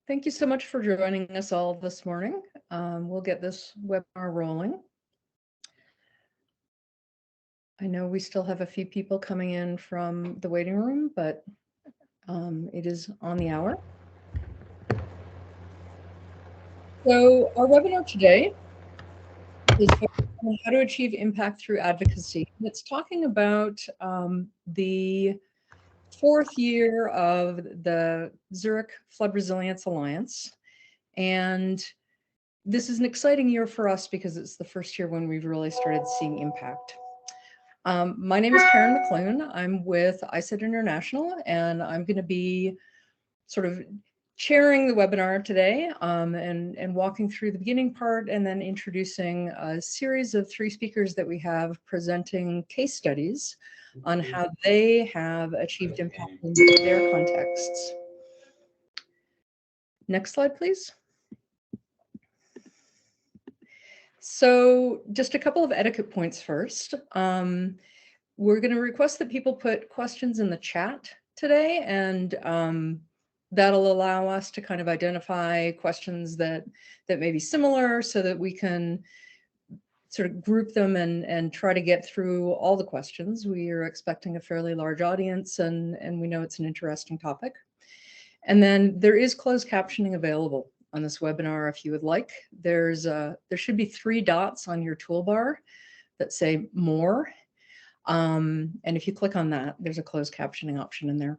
Thank you so much for joining us all this morning. We'll get this webinar rolling. I know we still have a few people coming in from the waiting room, but it is on the hour. So our webinar today is on how to achieve impact through advocacy. And it's talking about the fourth year of the Zurich Flood Resilience Alliance. And this is an exciting year for us because it's the first year when we've really started seeing impact. My name is Karen McClune. I'm with ICED International, and I'm going to be sort of chairing the webinar today and walking through the beginning part and then introducing a series of 3 speakers that we have presenting case studies on how they have achieved impact in their contexts. Next slide, please. So just a couple of etiquette points first. We're going to request that people put questions in the chat today, and that'll allow us to kind of identify questions that may be similar so that we can sort of group them and try to get through all the questions. We are expecting a fairly large audience, and we know it's an interesting topic. And then there is closed captioning available on this webinar if you would like. There should be 3 dots on your toolbar that say more. And if you click on that, there's a closed captioning option in there.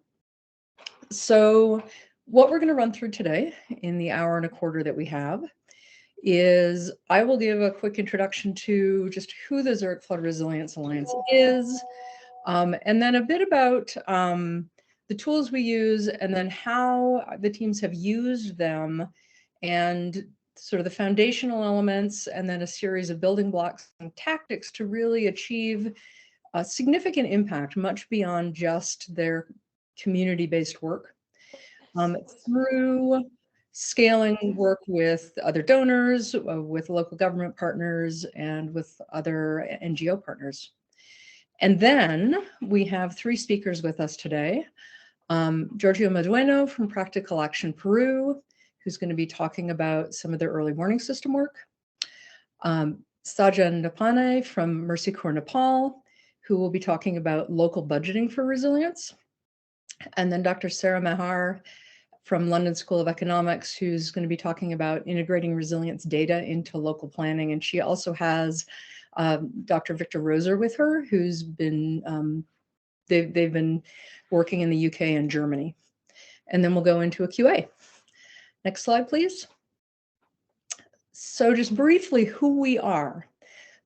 So what we're going to run through today in the hour and a quarter that we have is I will give a quick introduction to just who the Zurich Flood Resilience Alliance is, and then a bit about the tools we use, and then how the teams have used them, and sort of the foundational elements, and then a series of building blocks and tactics to really achieve a significant impact, much beyond just their community-based work, through scaling work with other donors, with local government partners, and with other NGO partners. And then we have 3 speakers with us today. Giorgio Madueño from Practical Action Peru, who's going to be talking about some of their early warning system work. Sajan Neupane from Mercy Corps Nepal, who will be talking about local budgeting for resilience. And then Dr. Sara Mehryar from London School of Economics, who's going to be talking about integrating resilience data into local planning. And she also has Dr. Victor Roser with her, who's been, they've been working in the UK and Germany. And then we'll go into a QA. Next slide, please. So just briefly, who we are.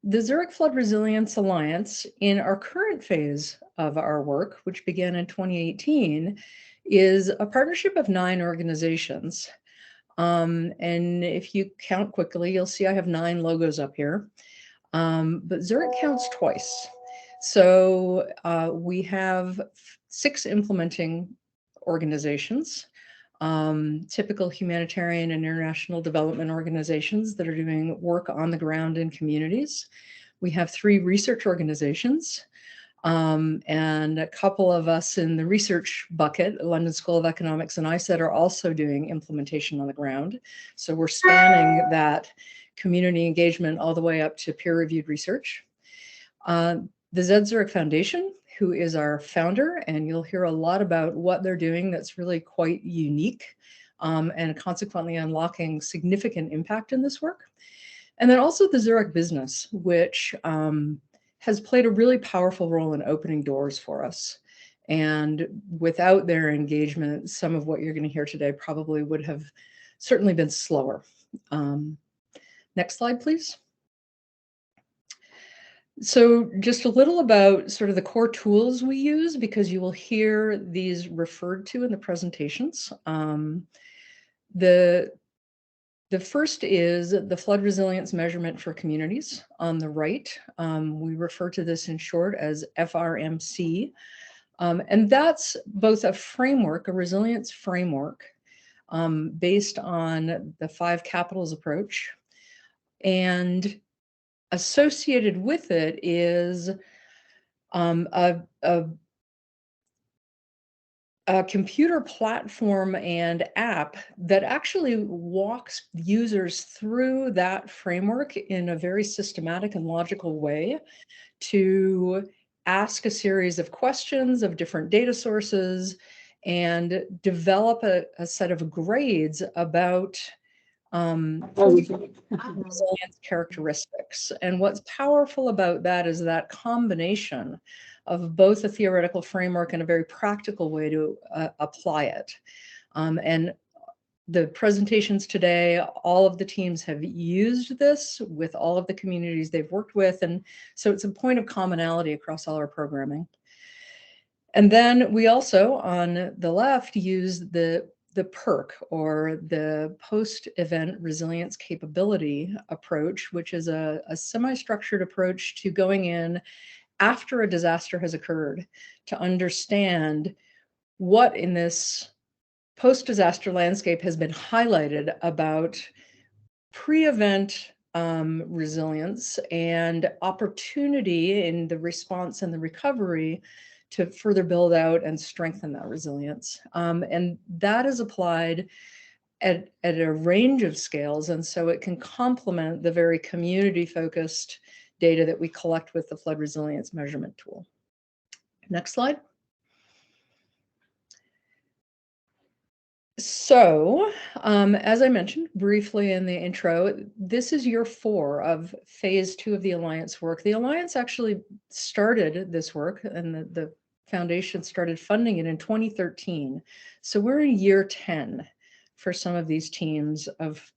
The Zurich Flood Resilience Alliance, in our current phase of our work, which began in 2018, is a partnership of 9 organizations. And if you count quickly, you'll see I have 9 logos up here. But Zurich counts twice. So we have 6 implementing organizations, typical humanitarian and international development organizations that are doing work on the ground in communities. We have 3 research organizations, and a couple of us in the research bucket, London School of Economics and ICED, are also doing implementation on the ground. So we're spanning that community engagement all the way up to peer-reviewed research. The Z Zurich Foundation, who is our founder, and you'll hear a lot about what they're doing that's really quite unique, and consequently unlocking significant impact in this work. And then also the Zurich business, which has played a really powerful role in opening doors for us. And without their engagement, some of what you're going to hear today probably would have certainly been slower. Next slide, please. So just a little about sort of the core tools we use, because you will hear these referred to in the presentations. The first is the flood resilience measurement for communities on the right. We refer to this in short as FRMC. And that's both a framework, a resilience framework, based on the 5 capitals approach. And associated with it is a a computer platform and app that actually walks users through that framework in a very systematic and logical way to ask a series of questions of different data sources and develop a set of grades about resilience characteristics. And what's powerful about that is that combination of both a theoretical framework and a very practical way to apply it. And the presentations today, all of the teams have used this with all of the communities they've worked with. And so it's a point of commonality across all our programming. And then we also, on the left, use the PERC, or the post-event resilience capability approach, which is a semi-structured approach to going in after a disaster has occurred to understand what in this post-disaster landscape has been highlighted about pre-event resilience and opportunity in the response and the recovery to further build out and strengthen that resilience. And that is applied at a range of scales. And so it can complement the very community-focused data that we collect with the flood resilience measurement tool. Next slide. So, as I mentioned briefly in the intro, this is year 4 of phase 2 of the Alliance work. The Alliance actually started this work, and the foundation started funding it in 2013. So we're in year 10 for some of these teams of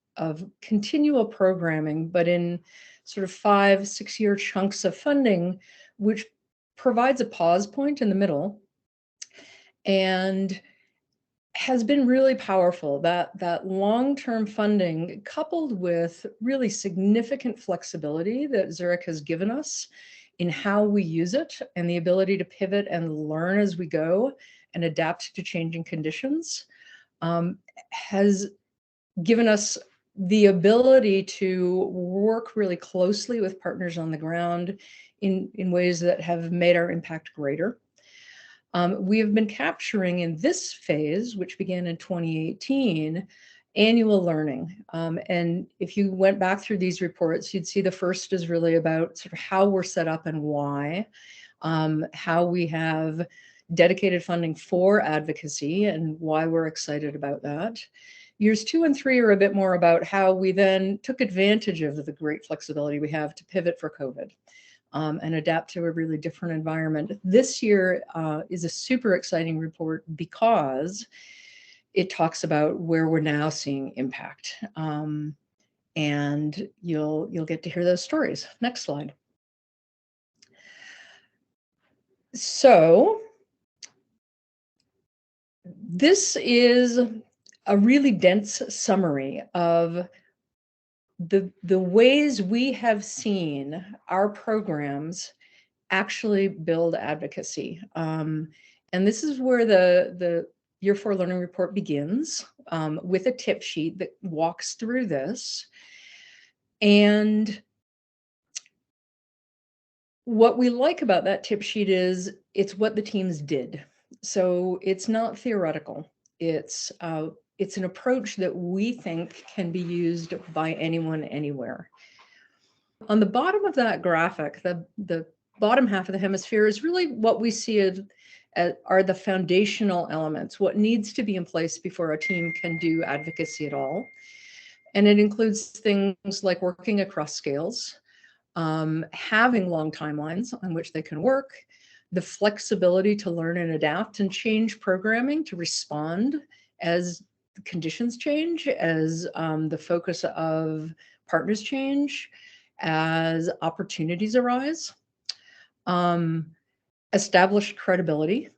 continual programming, but in sort of 5-6 year chunks of funding, which provides a pause point in the middle and has been really powerful. That long-term funding, coupled with really significant flexibility that Zurich has given us in how we use it, and the ability to pivot and learn as we go and adapt to changing conditions, has given us the ability to work really closely with partners on the ground in ways that have made our impact greater. We have been capturing in this phase, which began in 2018, annual learning. And if you went back through these reports, you'd see the first is really about sort of how we're set up and why, how we have dedicated funding for advocacy and why we're excited about that. Years 2 and 3 are a bit more about how we then took advantage of the great flexibility we have to pivot for COVID. And adapt to a really different environment. This year is a super exciting report because it talks about where we're now seeing impact. And you'll get to hear those stories. Next slide. So this is a really dense summary of the ways we have seen our programs actually build advocacy. And this is where the Year 4 Learning Report begins, with a tip sheet that walks through this. And what we like about that tip sheet is it's what the teams did. So it's not theoretical. It's an approach that we think can be used by anyone, anywhere. On the bottom of that graphic, the bottom half of the hemisphere is really what we see as are the foundational elements, what needs to be in place before a team can do advocacy at all. And it includes things like working across scales, having long timelines on which they can work, the flexibility to learn and adapt and change programming to respond as conditions change, as the focus of partners change, as opportunities arise. Established credibility,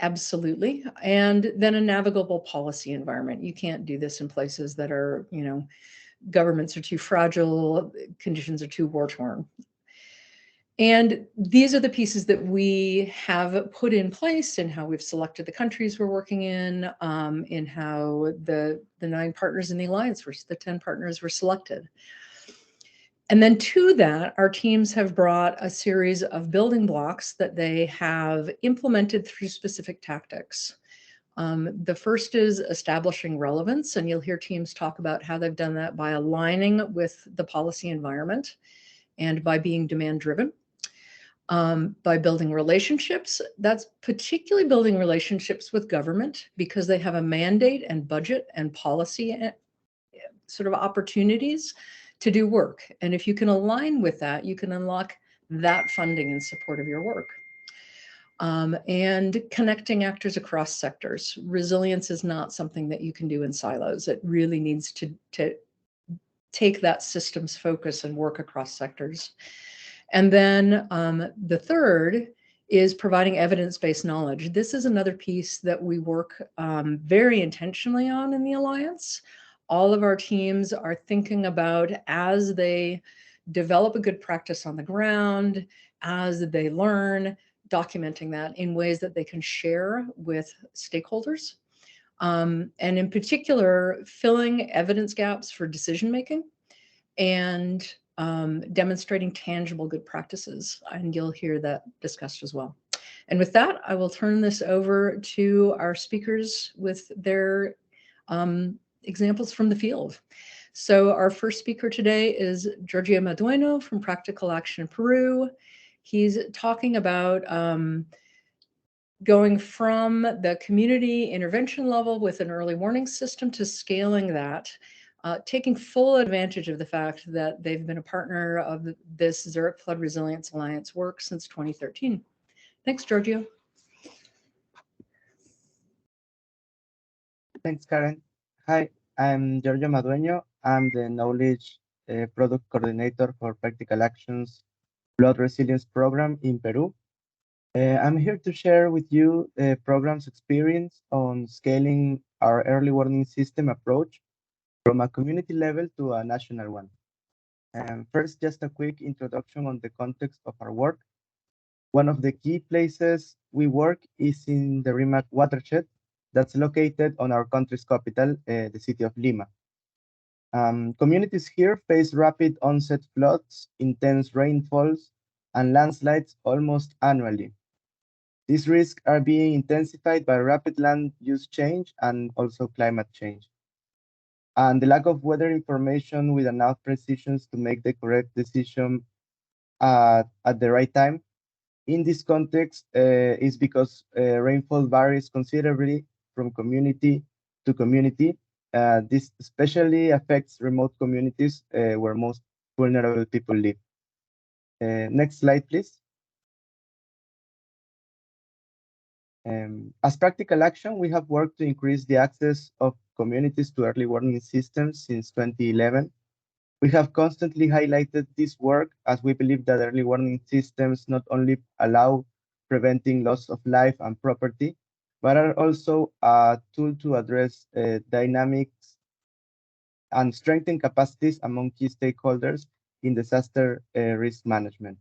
absolutely. And then a navigable policy environment. You can't do this in places that are, governments are too fragile, conditions are too war-torn. And these are the pieces that we have put in place in how we've selected the countries we're working in how the 9 partners in the Alliance, the 10 partners were selected. And then to that, our teams have brought a series of building blocks that they have implemented through specific tactics. The first is establishing relevance, and you'll hear teams talk about how they've done that by aligning with the policy environment and by being demand-driven. By building relationships, that's particularly building relationships with government because they have a mandate and budget and policy sort of opportunities to do work. And if you can align with that, you can unlock that funding in support of your work. And connecting actors across sectors. Resilience is not something that you can do in silos. It really needs to take that systems focus and work across sectors. And then the third is providing evidence-based knowledge. This is another piece that we work very intentionally on in the Alliance. All of our teams are thinking about, as they develop a good practice on the ground, as they learn, documenting that in ways that they can share with stakeholders. And in particular, filling evidence gaps for decision-making and demonstrating tangible good practices. And you'll hear that discussed as well. And with that, I will turn this over to our speakers with their examples from the field. So our first speaker today is Giorgio Madueño from Practical Action in Peru. He's talking about going from the community intervention level with an early warning system to scaling that, taking full advantage of the fact that they've been a partner of this Zurich Flood Resilience Alliance work since 2013. Thanks, Giorgio. Thanks, Karen. Hi, I'm Giorgio Madueño. I'm the Knowledge Product Coordinator for Practical Action's Flood Resilience Program in Peru. I'm here to share with you the program's experience on scaling our early warning system approach from a community level to a national one. First, just a quick introduction on the context of our work. One of the key places we work is in the Rimac watershed that's located on our country's capital, the city of Lima. Communities here face rapid onset floods, intense rainfalls, and landslides almost annually. These risks are being intensified by rapid land use change and also climate change. And the lack of weather information with enough precision to make the correct decision at the right time. In this context is because rainfall varies considerably from community to community. This especially affects remote communities where most vulnerable people live. Next slide, please. As practical action, we have worked to increase the access of communities to early warning systems since 2011. We have constantly highlighted this work as we believe that early warning systems not only allow preventing loss of life and property, but are also a tool to address dynamics and strengthen capacities among key stakeholders in disaster risk management.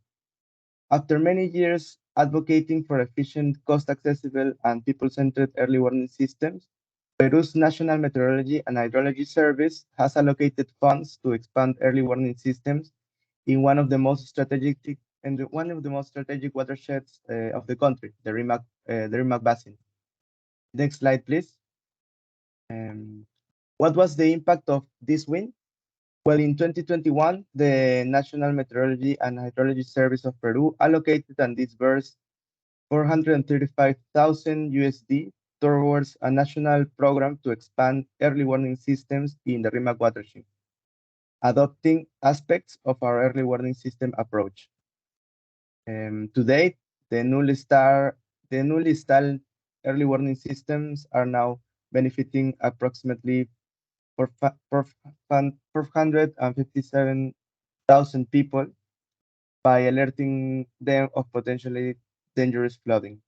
After many years advocating for efficient, cost-accessible, and people-centered early warning systems, Peru's National Meteorology and Hydrology Service has allocated funds to expand early warning systems in one of the most strategic watersheds of the country, the Rimac Basin. Next slide, please. What was the impact of this win? Well, in 2021, the National Meteorology and Hydrology Service of Peru allocated and disbursed 435,000 USD towards a national program to expand early warning systems in the Rimac watershed, adopting aspects of our early warning system approach. To date, the newly installed early warning systems are now benefiting approximately 457,000 people by alerting them of potentially dangerous flooding.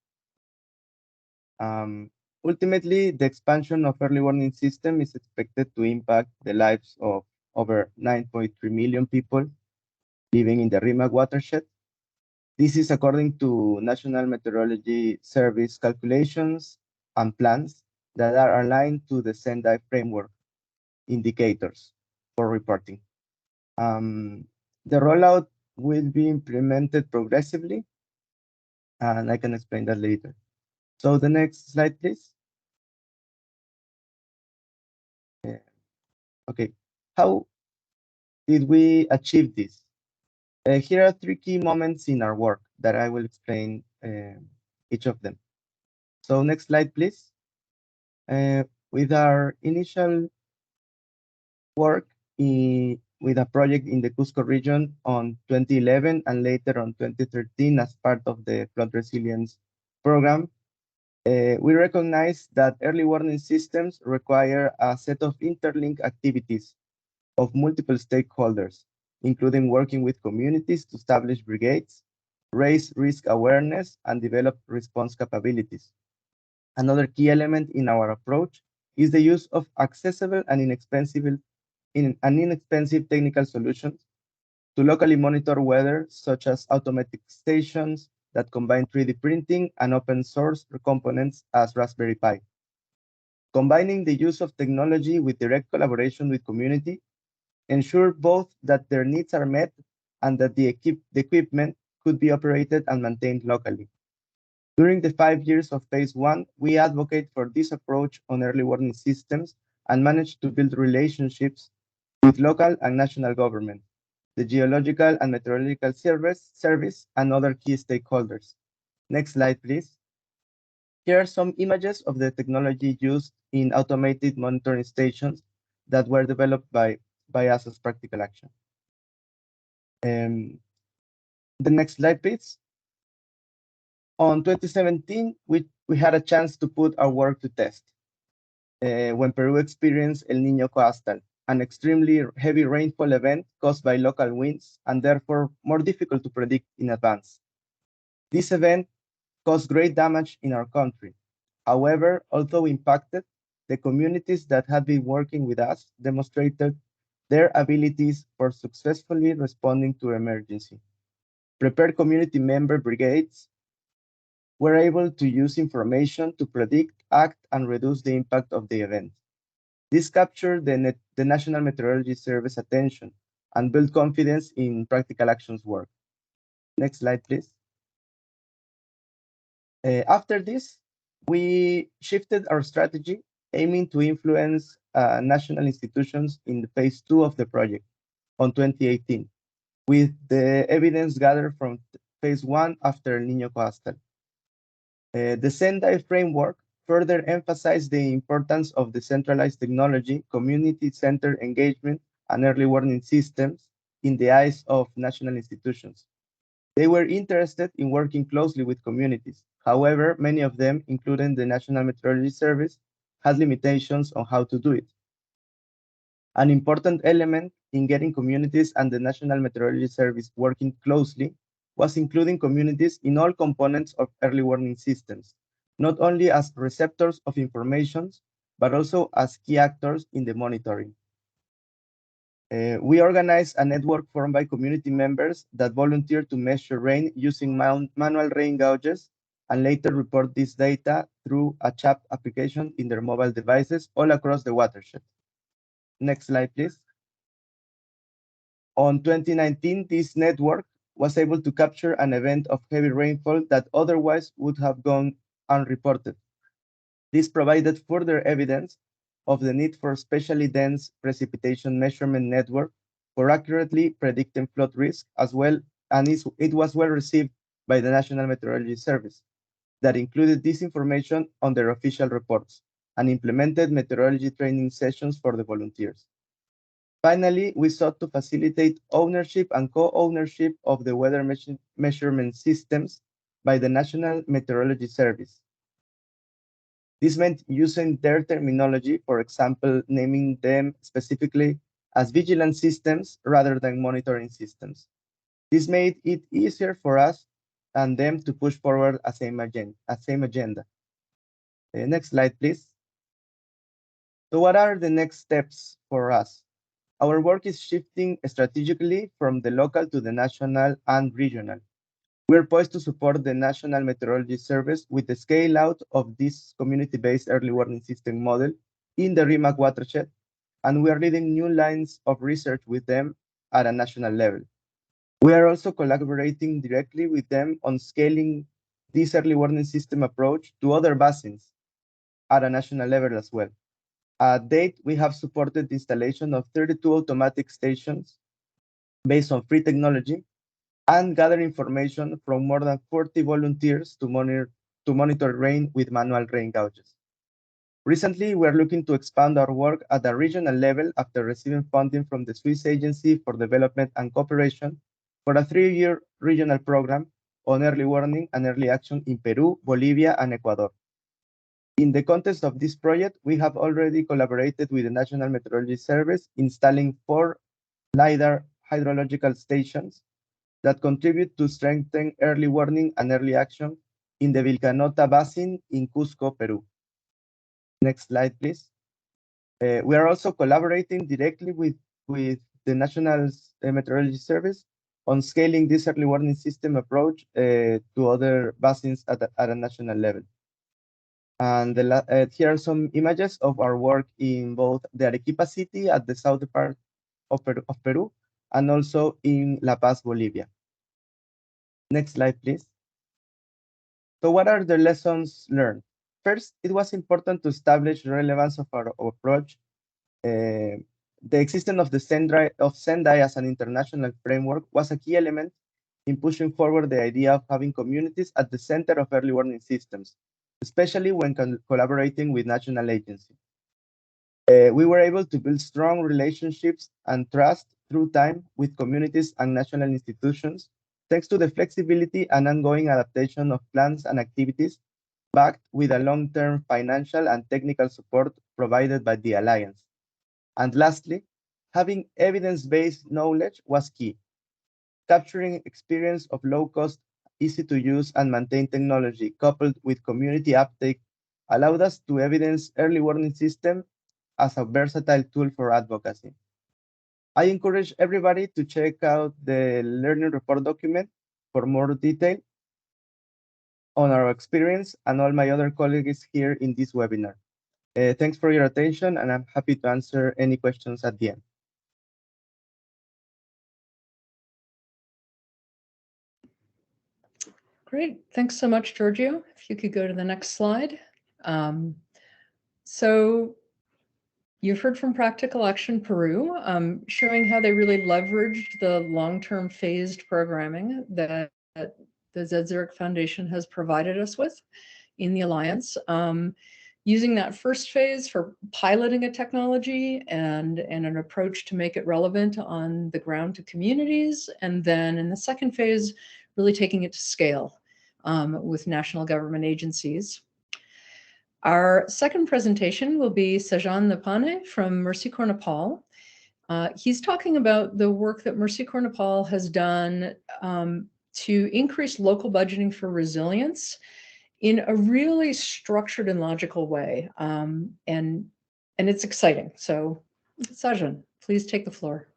Ultimately, the expansion of early warning system is expected to impact the lives of over 9.3 million people living in the Rimac watershed. This is according to National Meteorology Service calculations and plans that are aligned to the Sendai framework indicators for reporting. The rollout will be implemented progressively, and I can explain that later. So the next slide, please. Okay, how did we achieve this? Here are three key moments in our work that I will explain each of them. So next slide, please. With our initial work with a project in the Cusco region on 2011 and later on 2013 as part of the flood resilience program, we recognize that early warning systems require a set of interlinked activities of multiple stakeholders, including working with communities to establish brigades, raise risk awareness, and develop response capabilities. Another key element in our approach is the use of accessible and inexpensive technical solutions to locally monitor weather, such as automatic stations that combine 3D printing and open source components as Raspberry Pi. Combining the use of technology with direct collaboration with community ensure both that their needs are met and that the equipment could be operated and maintained locally. During the 5 years of phase 1, we advocate for this approach on early warning systems and managed to build relationships with local and national government, the Geological and Meteorological Service, and other key stakeholders. Next slide, please. Here are some images of the technology used in automated monitoring stations that were developed by us as practical action. The next slide, please. On 2017, we had a chance to put our work to test when Peru experienced El Niño Coastal, an extremely heavy rainfall event caused by local winds and therefore more difficult to predict in advance. This event caused great damage in our country. However, although impacted, the communities that had been working with us demonstrated their abilities for successfully responding to emergency. Prepared community member brigades were able to use information to predict, act, and reduce the impact of the event. This captured the National Meteorology Service attention and built confidence in practical actions work. Next slide, please. After this, we shifted our strategy, aiming to influence national institutions in the phase 2 of the project on 2018, with the evidence gathered from phase 1 after El Niño Coastal. The Sendai framework further emphasized the importance of decentralized technology, community-centered engagement, and early warning systems in the eyes of national institutions. They were interested in working closely with communities. However, many of them, including the National Meteorology Service, had limitations on how to do it. An important element in getting communities and the National Meteorology Service working closely was including communities in all components of early warning systems, not only as receptors of information, but also as key actors in the monitoring. We organized a network formed by community members that volunteered to measure rain using manual rain gauges and later report this data through a chat application in their mobile devices all across the watershed. Next slide, please. On 2019, this network was able to capture an event of heavy rainfall that otherwise would have gone unreported. This provided further evidence of the need for especially dense precipitation measurement network for accurately predicting flood risk as well, and it was well received by the National Meteorology Service that included this information on their official reports and implemented meteorology training sessions for the volunteers. Finally, we sought to facilitate ownership and co-ownership of the weather measurement systems by the National Meteorology Service. This meant using their terminology, for example, naming them specifically as vigilance systems rather than monitoring systems. This made it easier for us and them to push forward a same agenda. Next slide, please. So what are the next steps for us? Our work is shifting strategically from the local to the national and regional. We're poised to support the National Meteorology Service with the scale out of this community-based early warning system model in the RIMAC watershed, and we are leading new lines of research with them at a national level. We are also collaborating directly with them on scaling this early warning system approach to other basins at a national level as well. At date, we have supported the installation of 32 automatic stations based on free technology and gather information from more than 40 volunteers to monitor rain with manual rain gauges. Recently, we are looking to expand our work at the regional level after receiving funding from the Swiss Agency for Development and Cooperation for a 3-year regional program on early warning and early action in Peru, Bolivia, and Ecuador. In the context of this project, we have already collaborated with the National Meteorology Service, installing 4 LiDAR hydrological stations that contribute to strengthen early warning and early action in the Vilcanota Basin in Cusco, Peru. Next slide, please. We are also collaborating directly with the National Meteorology Service on scaling this early warning system approach to other basins at a national level. And here are some images of our work in both the Arequipa city at the southern part of Peru and also in La Paz, Bolivia. Next slide, please. So what are the lessons learned? First, it was important to establish the relevance of our approach. The existence of Sendai as an international framework was a key element in pushing forward the idea of having communities at the center of early warning systems, especially when collaborating with national agencies. We were able to build strong relationships and trust through time with communities and national institutions, thanks to the flexibility and ongoing adaptation of plans and activities backed with a long-term financial and technical support provided by the Alliance. And lastly, having evidence-based knowledge was key. Capturing experience of low-cost, easy-to-use and maintain technology coupled with community uptake allowed us to evidence early warning system as a versatile tool for advocacy. I encourage everybody to check out the learning report document for more detail on our experience and all my other colleagues here in this webinar. Thanks for your attention, and I'm happy to answer any questions at the end. Great. Thanks so much, Giorgio. If you could go to the next slide. So you've heard from Practical Action Peru, showing how they really leveraged the long-term phased programming that the Zurich Foundation has provided us with in the Alliance. Using that first phase for piloting a technology and an approach to make it relevant on the ground to communities. And then in the second phase, really taking it to scale with national government agencies. Our second presentation will be Sajan Neupane from Mercy Corps Nepal. He's talking about the work that Mercy Corps Nepal has done to increase local budgeting for resilience in a really structured and logical way. And it's exciting. So Sajan, please take the floor.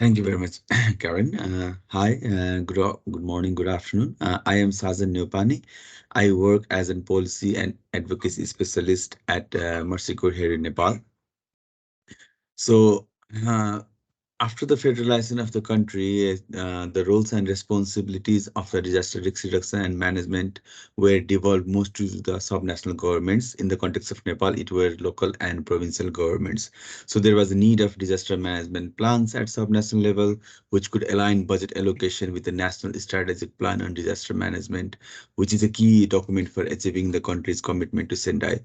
Thank you very much, Karen. Hi, good morning, good afternoon. I am Sajan Neupane. I work as a policy and advocacy specialist at Mercy Corps here in Nepal. So after the federalization of the country, the roles and responsibilities of the disaster risk reduction and management were devolved most to the subnational governments. In the context of Nepal, it were local and provincial governments. So there was a need of disaster management plans at subnational level, which could align budget allocation with the national strategic plan on disaster management, which is a key document for achieving the country's commitment to Sendai.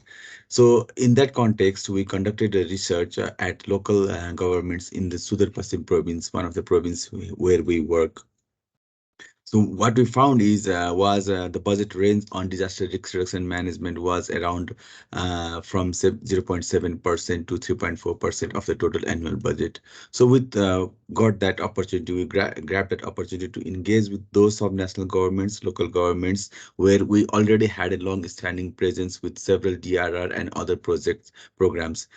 So in that context, we conducted a research at local governments in the Sudar Pasim province, one of the provinces where we work. So what we found is the budget range on disaster risk reduction management was around from 0.7% to 3.4% of the total annual budget. So we got that opportunity, we grabbed that opportunity to engage with those subnational governments, local governments, where we already had a long-standing presence with several DRR and other programs.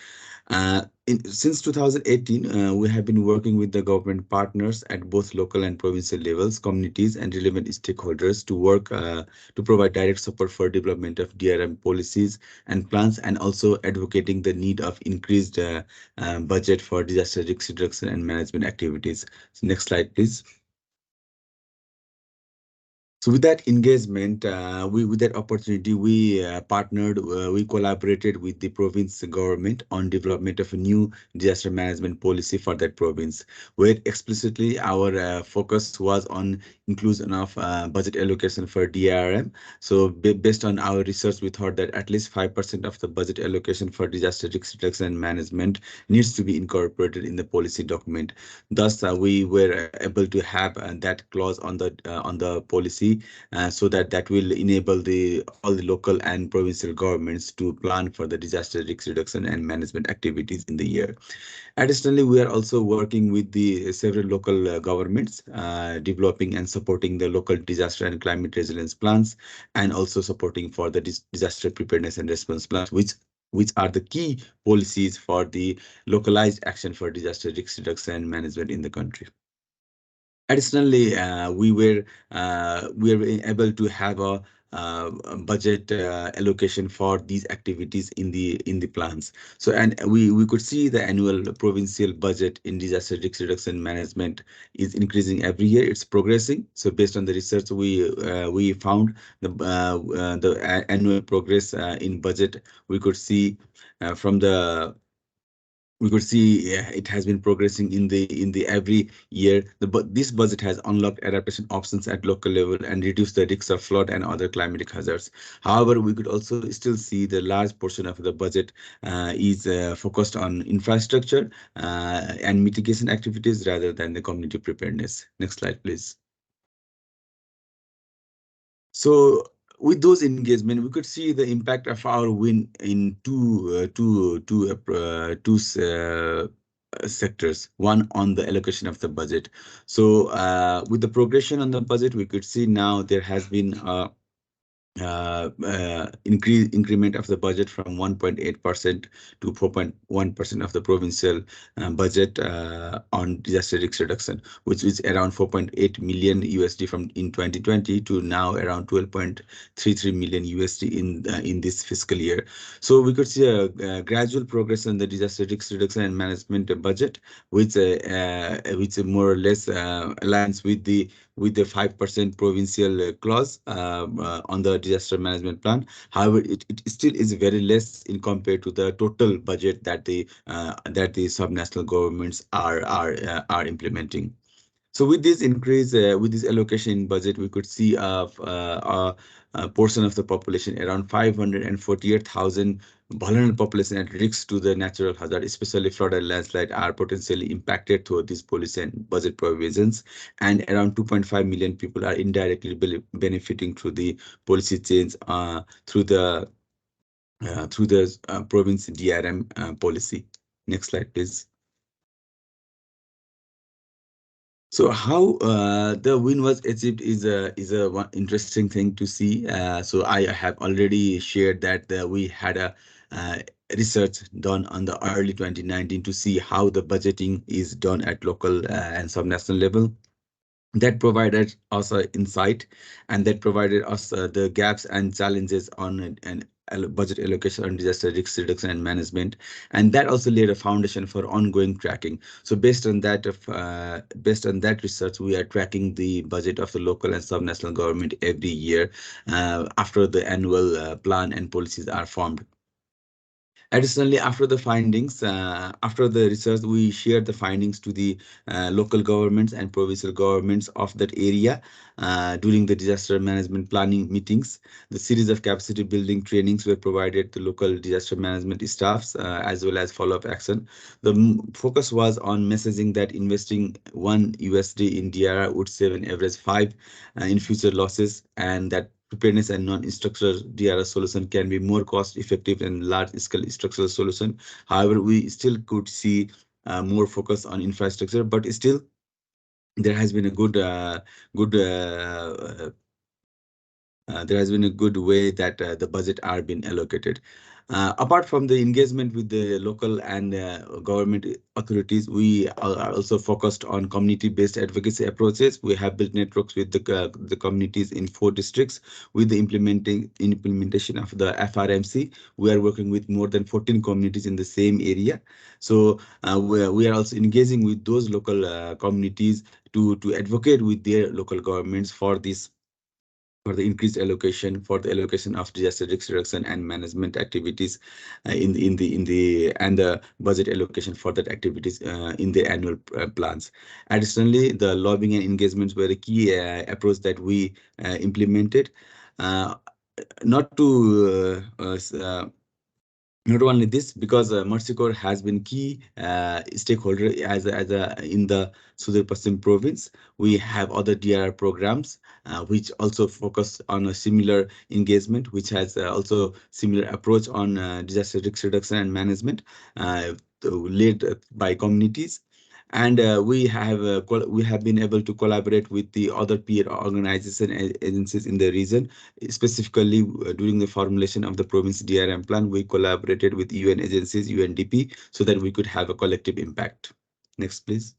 Since 2018, we have been working with the government partners at both local and provincial levels, communities, and relevant stakeholders to work to provide direct support for development of DRM policies and plans, and also advocating the need of increased budget for disaster risk reduction and management activities. So next slide, please. So with that engagement, with that opportunity, we partnered, we collaborated with the province government on development of a new disaster management policy for that province, where explicitly our focus was on inclusion of budget allocation for DRM. So based on our research, we thought that at least 5% of the budget allocation for disaster risk reduction and management needs to be incorporated in the policy document. Thus, we were able to have that clause on the policy, so that that will enable the all the local and provincial governments to plan for the disaster risk reduction and management activities in the year. Additionally, we are also working with the several local governments, developing and supporting the local disaster and climate resilience plans, and also supporting for the disaster preparedness and response plans, which are the key policies for the localized action for disaster risk reduction and management in the country. Additionally, we were able to have a budget allocation for these activities in the plans. So, and we could see the annual provincial budget in disaster risk reduction management is increasing every year. It's progressing. So, based on the research, we found the annual progress in budget. We could see from the we could see it has been progressing in the every year. This budget has unlocked adaptation options at local level and reduced the risks of flood and other climatic hazards. However, we could also still see the large portion of the budget is focused on infrastructure and mitigation activities rather than the community preparedness. Next slide, please. So with those engagement, we could see the impact of our win in two sectors. One on the allocation of the budget. So with the progression on the budget, we could see now there has been increment of the budget from 1.8% to 4.1% of the provincial budget on disaster risk reduction, which is around 4.8 million USD from in 2020 to now around 12.33 million USD in this fiscal year. So we could see a gradual progress in the disaster risk reduction and management budget, which more or less aligns with the 5% provincial clause on the disaster management plan. However, it still is very less in compared to the total budget that the subnational governments are implementing. So with this increase, with this allocation in budget, we could see a portion of the population, around 548,000 vulnerable population at risk to the natural hazard, especially flood and landslide, are potentially impacted through these policy and budget provisions, and around 2.5 million people are indirectly benefiting through the policy change through the province DRM policy. Next slide, please. So how the win was achieved is a one interesting thing to see. So I have already shared that we had a research done on the early 2019 to see how the budgeting is done at local and subnational level. That provided us an insight, and that provided us the gaps and challenges on an budget allocation on disaster risk reduction and management, and that also laid a foundation for ongoing tracking. So based on that research, we are tracking the budget of the local and subnational government every year after the annual plan and policies are formed. Additionally, after the research, we shared the findings to the local governments and provincial governments of that area during the disaster management planning meetings. The series of capacity building trainings were provided to local disaster management staffs as well as follow-up action. The focus was on messaging that investing $1 in DRR would save an average 5 in future losses, and that preparedness and non-structural DRS solution can be more cost-effective than large-scale structural solution. However, we still could see more focus on infrastructure, but still there has been a good way that the budget are being allocated. Apart from the engagement with the local and government authorities, we are also focused on community-based advocacy approaches. We have built networks with the communities in 4 districts. With the implementation of the FRMC, we are working with more than 14 communities in the same area. So we are also engaging with those local communities to advocate with their local governments for this for the increased allocation for the allocation of disaster risk reduction and management activities in the budget allocation for that activities in the annual plans. Additionally, the lobbying and engagements were a key approach that we implemented. Not to Not only this, because Mercy Corps has been key stakeholder in the Sudur Paschim province. We have other DRR programs which also focus on a similar engagement, which has also similar approach on disaster risk reduction and management, led by communities. And we have been able to collaborate with the other peer organizations and agencies in the region. Specifically, during the formulation of the province DRM plan, we collaborated with UN agencies, UNDP, so that we could have a collective impact. Next, please.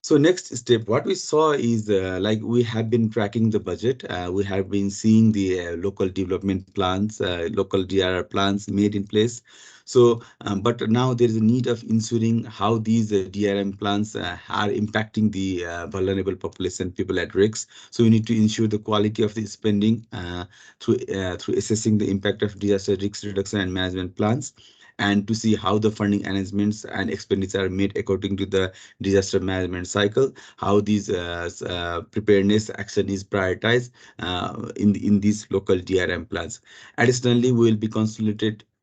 So next step, what we saw is like we have been tracking the budget. We have been seeing the local development plans, local DRR plans made in place. So, but now there is a need of ensuring how these DRM plans are impacting the vulnerable population, people at risk. So we need to ensure the quality of the spending through assessing the impact of disaster risk reduction and management plans, and to see how the funding arrangements and expenditure are made according to the disaster management cycle, how these preparedness action is prioritized in these local DRM plans. Additionally, we will be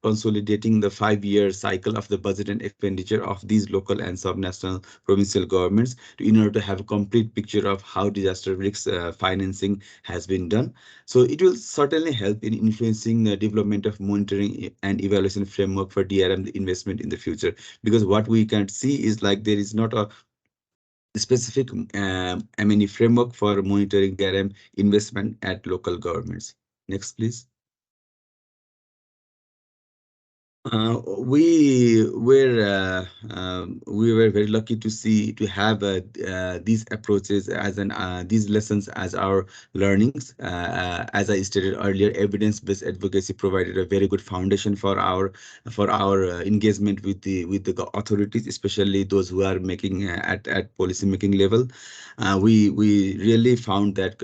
consolidating the 5-year cycle of the budget and expenditure of these local and subnational provincial governments in order to have a complete picture of how disaster risk financing has been done. So it will certainly help in influencing the development of monitoring and evaluation framework for DRM investment in the future, because what we can see is like there is not a specific M&E framework for monitoring DRM investment at local governments. Next, please. We were very lucky to have these approaches as these lessons as our learnings. As I stated earlier, evidence-based advocacy provided a very good foundation for our engagement with the authorities, especially those who are making at policy making level. We really found that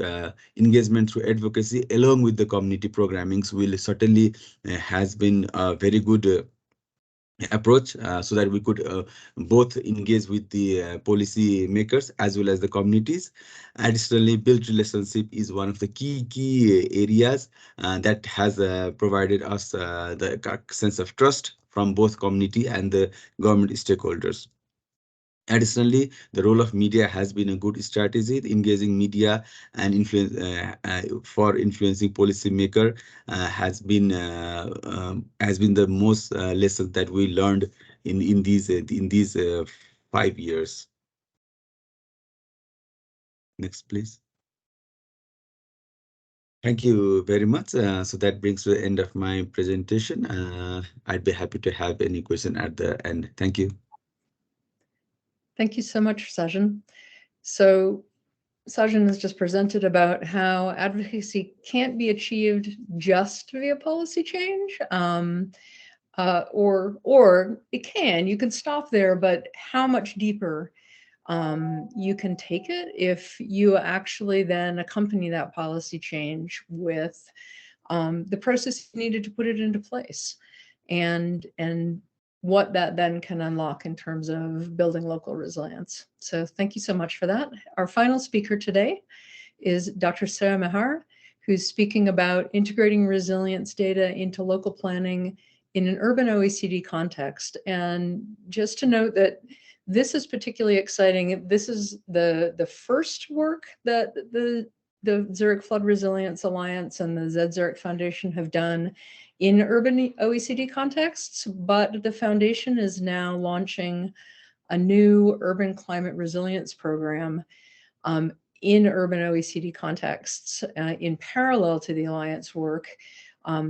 engagement through advocacy along with the community programmings will certainly has been a very good approach, so that we could both engage with the policy makers as well as the communities. Additionally, build relationship is one of the key areas that has provided us the sense of trust from both community and the government stakeholders. Additionally, the role of media has been a good strategy. Engaging media and influence for influencing policymaker has been the most lesson that we learned in these 5 years. Next, please. Thank you very much. So that brings to the end of my presentation. I'd be happy to have any question at the end. Thank you. Thank you so much, Sajan. So Sajan has just presented about how advocacy can't be achieved just via policy change, or it can. You can stop there, but how much deeper you can take it if you actually then accompany that policy change with the process needed to put it into place, and what that then can unlock in terms of building local resilience. So thank you so much for that. Our final speaker today is Dr. Sara Mehryar, who's speaking about integrating resilience data into local planning in an urban OECD context. And just to note that this is particularly exciting. This is the first work that the Zurich Flood Resilience Alliance and the Zurich Foundation have done in urban OECD contexts, but the foundation is now launching a new urban climate resilience program in urban OECD contexts in parallel to the Alliance work.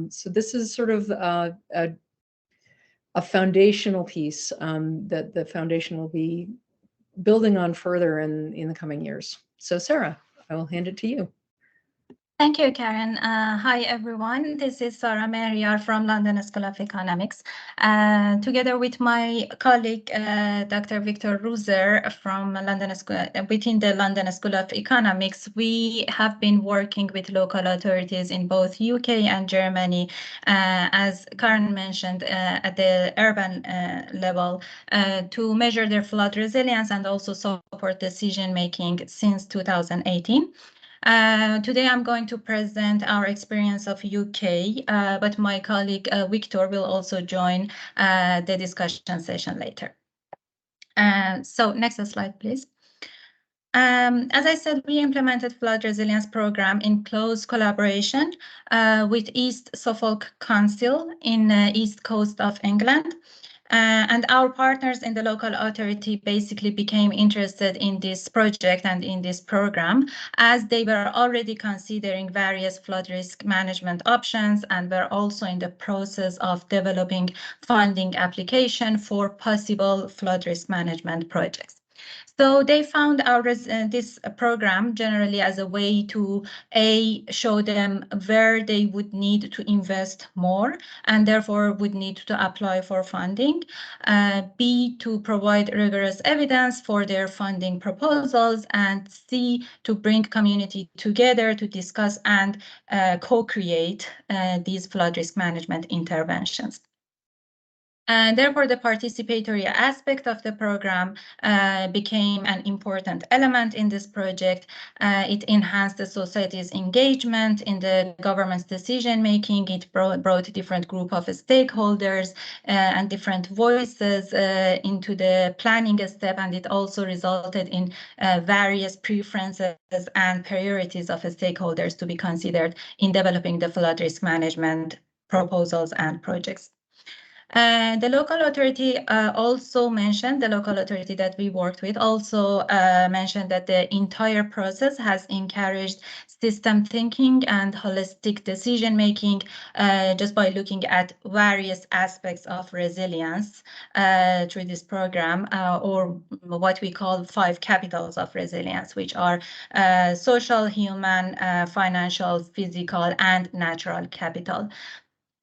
So this is sort of a foundational piece that the foundation will be building on further in the coming years. So Sara, I will hand it to you. Thank you, Karen. Hi, everyone. This is Sara Mehryar from London School of Economics. Together with my colleague, Dr. Victor Ruzer from London School, within the London School of Economics, we have been working with local authorities in both UK and Germany, as Karen mentioned, at the urban level, to measure their flood resilience and also support decision-making since 2018. Today I'm going to present our experience of UK, but my colleague Victor will also join the discussion session later. So next slide, please. As I said, we implemented flood resilience program in close collaboration with East Suffolk Council in East Coast of England. And our partners in the local authority basically became interested in this project and in this program, as they were already considering various flood risk management options and were also in the process of developing funding application for possible flood risk management projects. So they found this program generally as a way to show them where they would need to invest more and therefore would need to apply for funding, B, to provide rigorous evidence for their funding proposals, and C, to bring community together to discuss and co-create these flood risk management interventions. And therefore, the participatory aspect of the program became an important element in this project. It enhanced the society's engagement in the government's decision-making. It brought different group of stakeholders and different voices into the planning step, and it also resulted in various preferences and priorities of stakeholders to be considered in developing the flood risk management proposals and projects. The local authority also mentioned, the local authority that we worked with also mentioned that the entire process has encouraged system thinking and holistic decision making just by looking at various aspects of resilience through this program, or what we call 5 capitals of resilience, which are social, human, financial, physical, and natural capital.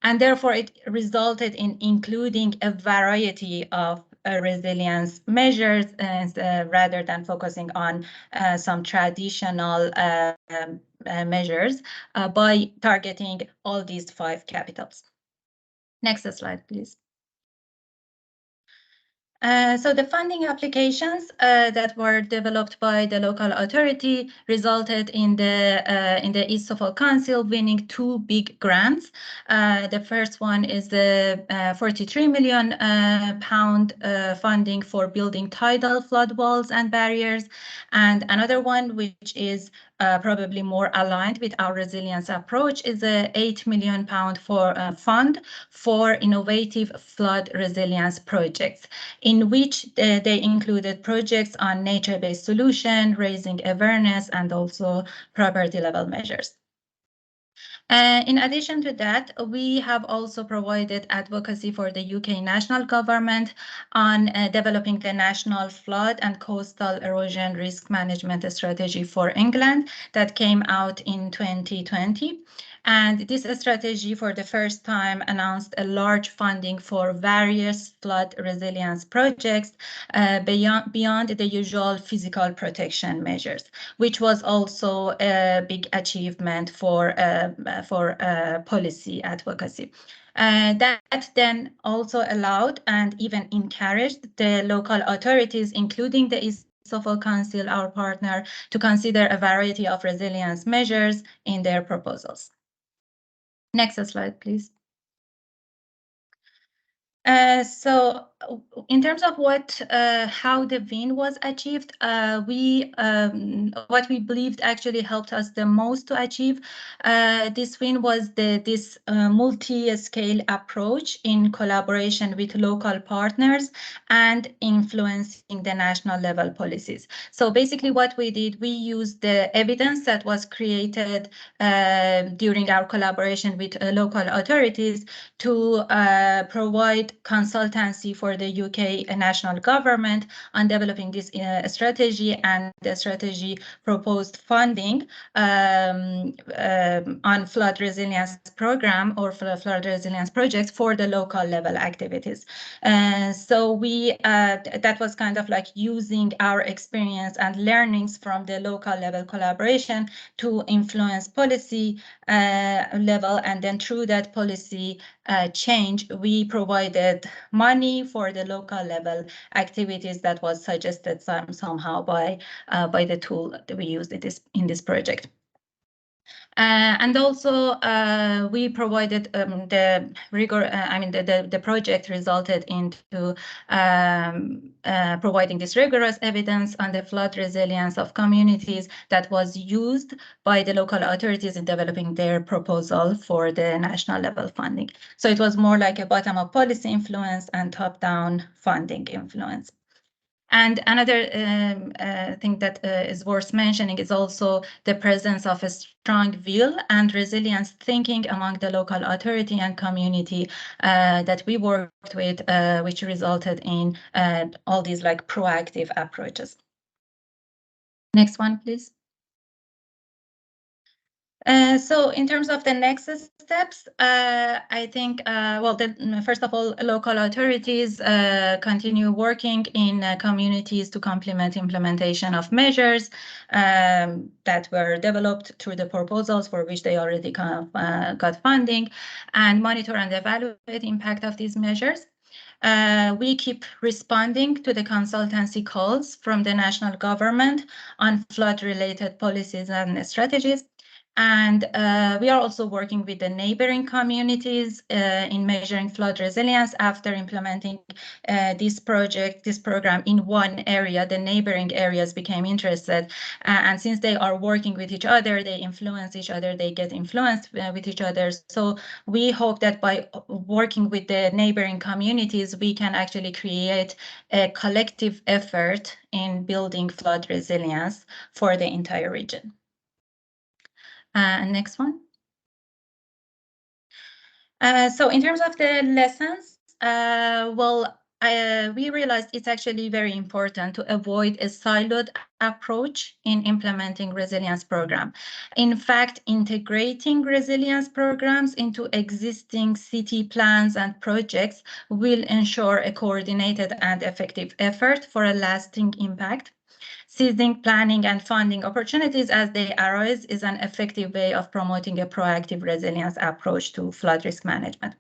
And therefore, it resulted in including a variety of resilience measures rather than focusing on some traditional measures by targeting all these 5 capitals. Next slide, please. So the funding applications that were developed by the local authority resulted in the East Suffolk Council winning 2 big grants. The first one is the £43 million funding for building tidal flood walls and barriers, and another one, which is probably more aligned with our resilience approach, is a £8 million fund for innovative flood resilience projects, in which they included projects on nature-based solution, raising awareness, and also property level measures. In addition to that, we have also provided advocacy for the UK national government on developing the national flood and coastal erosion risk management strategy for England that came out in 2020. And this strategy for the first time announced a large funding for various flood resilience projects beyond the usual physical protection measures, which was also a big achievement for policy advocacy. That then also allowed and even encouraged the local authorities, including the East Suffolk Council, our partner, to consider a variety of resilience measures in their proposals. Next slide, please. So in terms of how the win was achieved, what we believed actually helped us the most to achieve this win was this multi-scale approach in collaboration with local partners and influencing the national level policies. So basically what we did, we used the evidence that was created during our collaboration with local authorities to provide consultancy for the UK national government on developing this strategy, and the strategy proposed funding on flood resilience program or flood resilience projects for the local level activities. So we that was kind of like using our experience and learnings from the local level collaboration to influence policy level, and then through that policy change, we provided money for the local level activities that was suggested somehow by the tool that we used in this project. And also we provided the rigor. The project resulted into providing this rigorous evidence on the flood resilience of communities that was used by the local authorities in developing their proposal for the national level funding. So it was more like a bottom-up policy influence and top-down funding influence. And another thing that is worth mentioning is also the presence of a strong will and resilience thinking among the local authority and community that we worked with, which resulted in all these like proactive approaches. Next one, please. So in terms of the next steps, I think, first of all, local authorities continue working in communities to complement implementation of measures that were developed through the proposals for which they already got funding, and monitor and evaluate the impact of these measures. We keep responding to the consultancy calls from the national government on flood-related policies and strategies. And we are also working with the neighboring communities in measuring flood resilience. After implementing this program in one area, the neighboring areas became interested. And since they are working with each other, they influence each other, they get influenced with each other. So we hope that by working with the neighboring communities, we can actually create a collective effort in building flood resilience for the entire region. Next one. So in terms of the lessons, we realized it's actually very important to avoid a siloed approach in implementing resilience program. In fact, integrating resilience programs into existing city plans and projects will ensure a coordinated and effective effort for a lasting impact. Seizing planning and funding opportunities as they arise is an effective way of promoting a proactive resilience approach to flood risk management.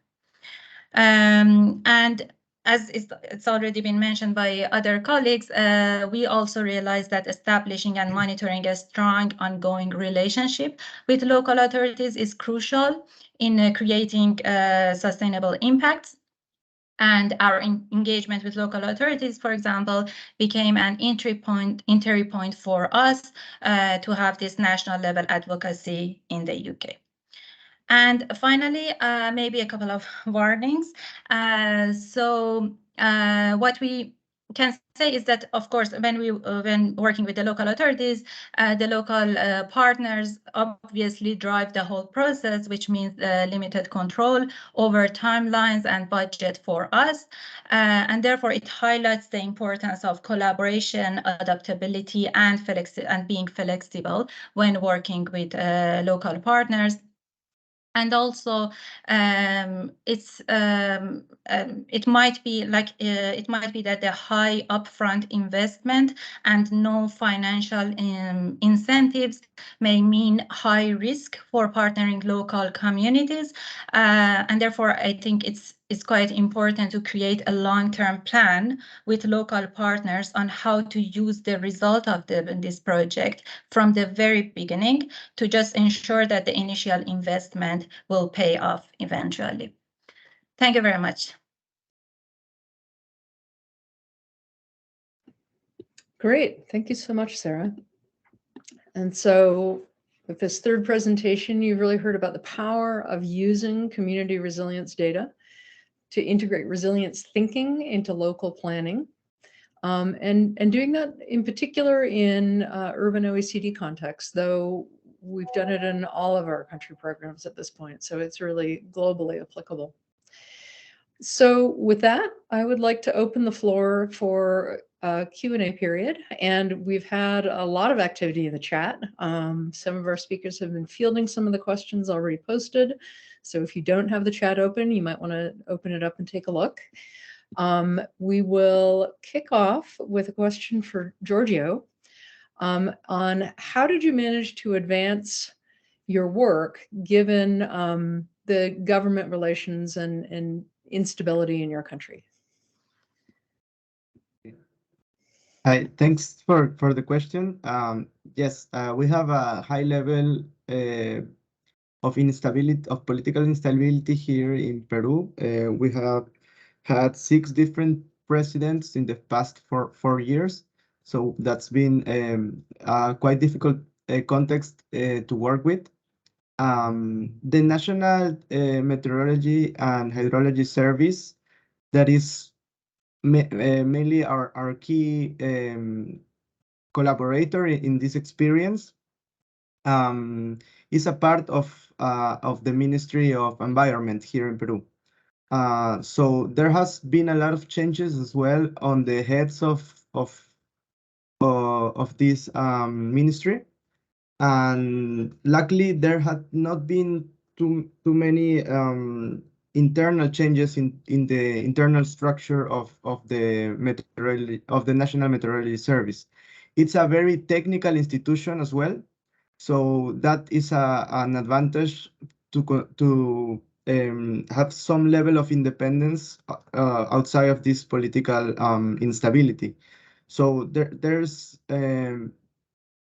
And as it's already been mentioned by other colleagues, we also realized that establishing and monitoring a strong ongoing relationship with local authorities is crucial in creating sustainable impacts. And our engagement with local authorities, for example, became an entry point for us to have this national level advocacy in the UK. And finally, maybe a couple of warnings. What we can say is that, of course, when working with the local authorities, the local partners obviously drive the whole process, which means limited control over timelines and budget for us. And therefore, it highlights the importance of collaboration, adaptability, and being flexible when working with local partners. And also, it might be that the high upfront investment and no financial incentives may mean high risk for partnering local communities, and therefore I think it's quite important to create a long-term plan with local partners on how to use the result of this project from the very beginning to just ensure that the initial investment will pay off eventually. Thank you very much. Great. Thank you so much, Sara. And so with this third presentation, you've really heard about the power of using community resilience data to integrate resilience thinking into local planning, and doing that in particular in urban OECD contexts, though we've done it in all of our country programs at this point, so it's really globally applicable. So with that, I would like to open the floor for a Q&A period. And we've had a lot of activity in the chat. Some of our speakers have been fielding some of the questions already posted. So if you don't have the chat open, you might want to open it up and take a look. We will kick off with a question for Giorgio on how did you manage to advance your work given the government relations and instability in your country? Hi, thanks for the question. Yes, we have a high level of instability, of political instability here in Peru. We have had 6 different presidents in the past 4 years, so that's been a quite difficult context to work with. The National Meteorology and Hydrology Service, that is mainly our key collaborator in this experience, is a part of the Ministry of Environment here in Peru. So there has been a lot of changes as well on the heads of this ministry, and luckily there had not been too many internal changes in the internal structure of the National Meteorology Service. It's a very technical institution as well, so that is an advantage to have some level of independence outside of this political instability. So there's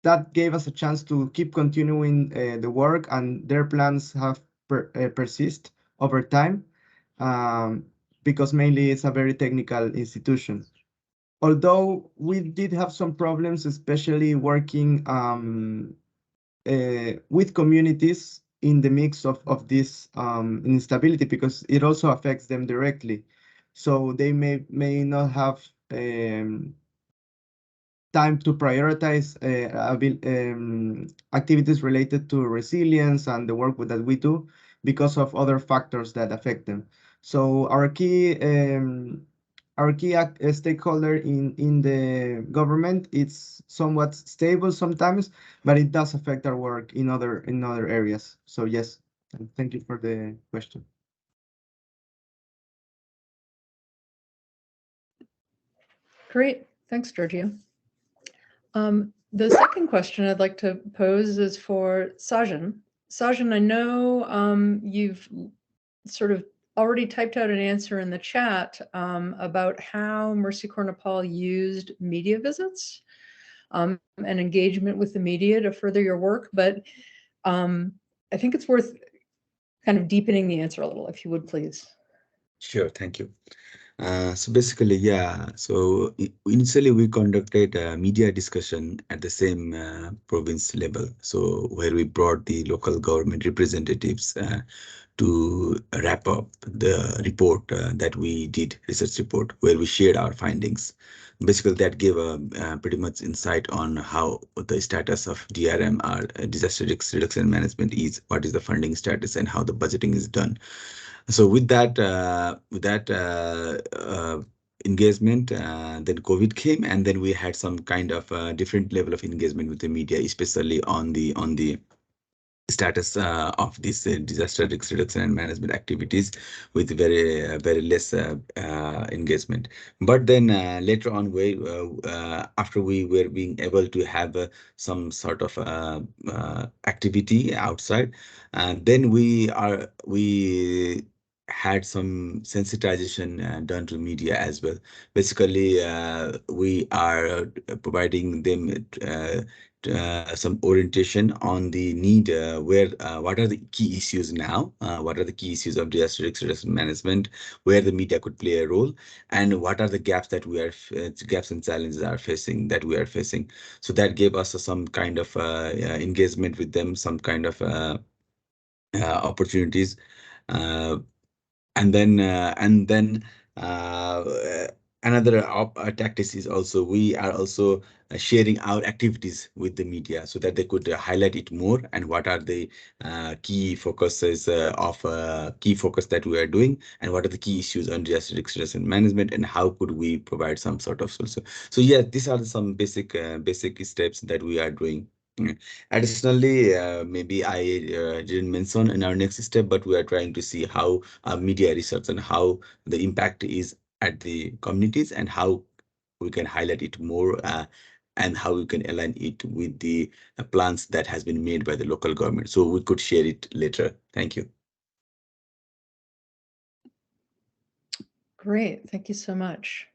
that gave us a chance to keep continuing the work, and their plans have persist over time, because mainly it's a very technical institution. Although we did have some problems, especially working with communities in the mix of this instability, because it also affects them directly. So they may not have time to prioritize activities related to resilience and the work that we do because of other factors that affect them. So our key stakeholder in the government, it's somewhat stable sometimes, but it does affect our work in other areas. So yes, and thank you for the question. Great, thanks, Giorgio. The second question I'd like to pose is for Sajan. Sajan, I know you've sort of already typed out an answer in the chat about how Mercy Corps Nepal used media visits and engagement with the media to further your work, but I think it's worth kind of deepening the answer a little, if you would, please. Sure, thank you. So basically, yeah, so initially we conducted a media discussion at the same province level. So where we brought the local government representatives to wrap up the report that we did, research report, where we shared our findings. Basically, that gave a pretty much insight on how the status of DRM, or disaster risk reduction management, is, what is the funding status, and how the budgeting is done. So with that engagement, then COVID came, and then we had some kind of different level of engagement with the media, especially on the status of this disaster risk reduction and management activities, with very less engagement. But then later on, after we were being able to have some sort of activity outside, and then we had some sensitization done to media as well. Basically, we are providing them some orientation on the need, what are the key issues now, what are the key issues of disaster risk reduction management, where the media could play a role, and what are the gaps that gaps and challenges that we are facing. So that gave us some kind of engagement with them, some kind of opportunities, and then Another tactic is also we are also sharing our activities with the media so that they could highlight it more and what are the key focuses key focus that we are doing and what are the key issues on disaster risk reduction management and how could we provide some sort of solution. So yeah, these are some basic steps that we are doing. Additionally, maybe I didn't mention in our next step, but we are trying to see how media research and how the impact is at the communities and how we can highlight it more and how we can align it with the plans that has been made by the local government. So we could share it later. Thank you. Great, thank you so much.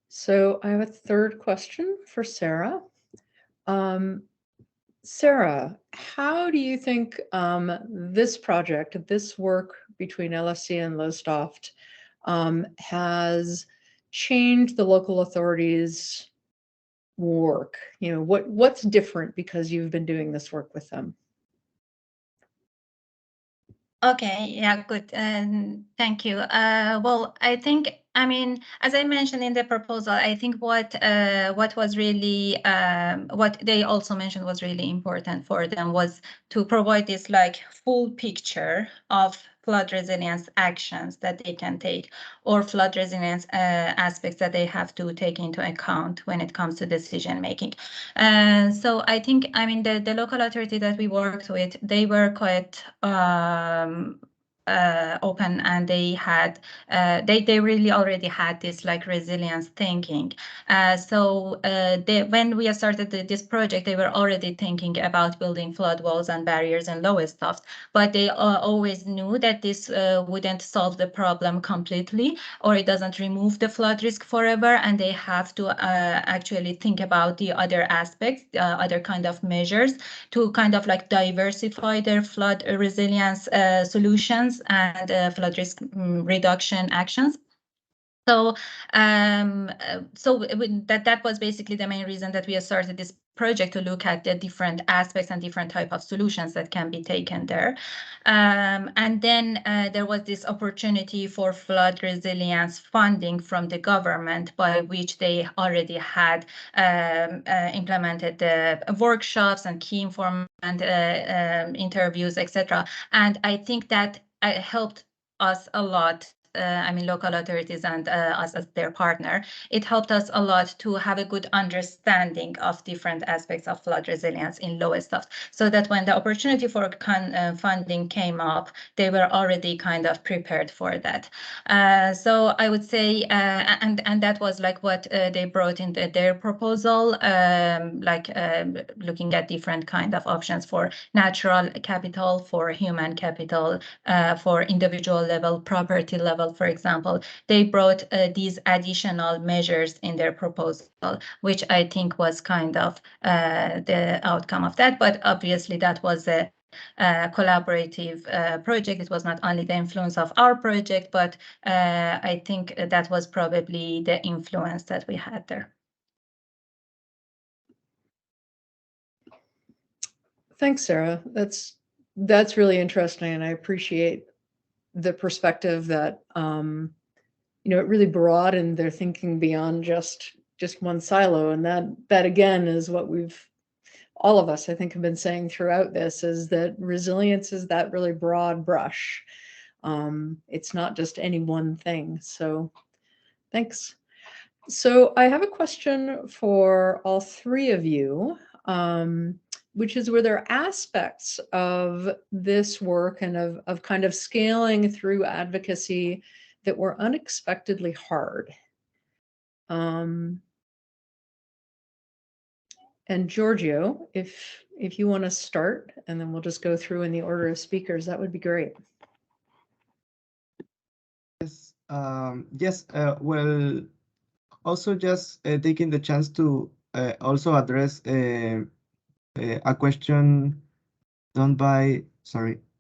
So I have a third question for Sara. Sara, how do you think this project, this work between LSC and Lowestoft has changed the local authorities' work? You know, what's different because you've been doing this work with them? Okay, yeah, good. Thank you. Well, I think, I mean, as I mentioned in the proposal, I think what was really, what they also mentioned was really important for them was to provide this like full picture of flood resilience actions that they can take or flood resilience aspects that they have to take into account when it comes to decision making. So I think, I mean, the local authority that we worked with, they were quite open, and they had they really already had this like resilience thinking. So when we started this project, they were already thinking about building flood walls and barriers in Lowestoft, but they always knew that this wouldn't solve the problem completely, or it doesn't remove the flood risk forever, and they have to actually think about the other aspects, other kind of measures to kind of like diversify their flood resilience solutions and flood risk reduction actions. So, that was basically the main reason that we started this project, to look at the different aspects and different type of solutions that can be taken there. And then there was this opportunity for flood resilience funding from the government, by which they already had implemented the workshops and key informant interviews, etc. And I think that helped us a lot. I mean, local authorities and us as their partner, it helped us a lot to have a good understanding of different aspects of flood resilience in Lowestoft, so that when the opportunity for funding came up, they were already kind of prepared for that. So I would say, and that was like what they brought in their proposal, looking at different kind of options for natural capital, for human capital, for individual level, property level, for example. They brought these additional measures in their proposal, which I think was kind of the outcome of that. But obviously that was a collaborative project. It was not only the influence of our project, but I think that was probably the influence that we had there. Thanks, Sara. That's really interesting, and I appreciate the perspective that you know, it really broadened their thinking beyond just one silo, and that again is what all of us, I think, have been saying throughout this, is that resilience is that really broad brush. It's not just any one thing. So thanks. So I have a question for all three of you, which is, were there aspects of this work and of kind of scaling through advocacy that were unexpectedly hard? And Giorgio, if you want to start, and then we'll just go through in the order of speakers, that would be great. Yes, yes. Well, also just taking the chance to also address a question done by Seona.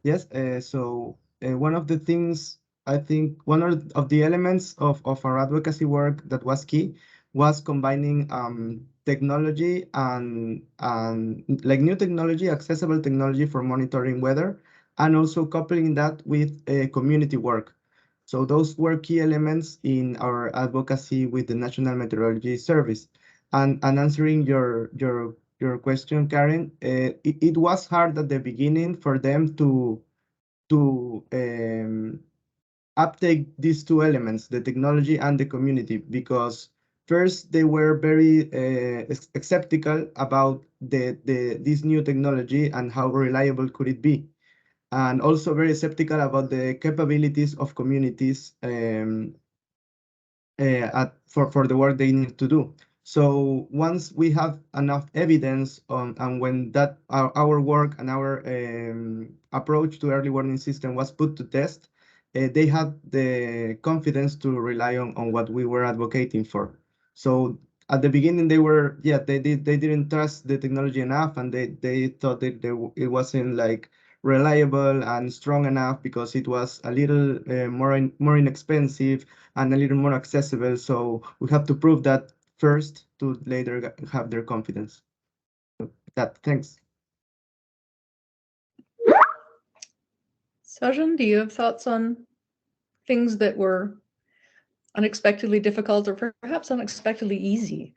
Yes. So one of the things, I think one of the elements of our advocacy work that was key was combining technology and like new technology, accessible technology for monitoring weather, and also coupling that with community work. So those were key elements in our advocacy with the National Meteorology Service. And answering your question, Karen, it was hard at the beginning for them to uptake these two elements, the technology and the community, because first they were very skeptical about this new technology and how reliable could it be, and also very skeptical about the capabilities of communities for the work they need to do. So once we have enough evidence on, and when that our work and our approach to early warning system was put to test, they had the confidence to rely on what we were advocating for. So at the beginning, they didn't trust the technology enough, and they thought that it wasn't like reliable and strong enough because it was a little more inexpensive and a little more accessible. So we have to prove that first to later have their confidence. Thanks. Sajan, do you have thoughts on things that were unexpectedly difficult or perhaps unexpectedly easy?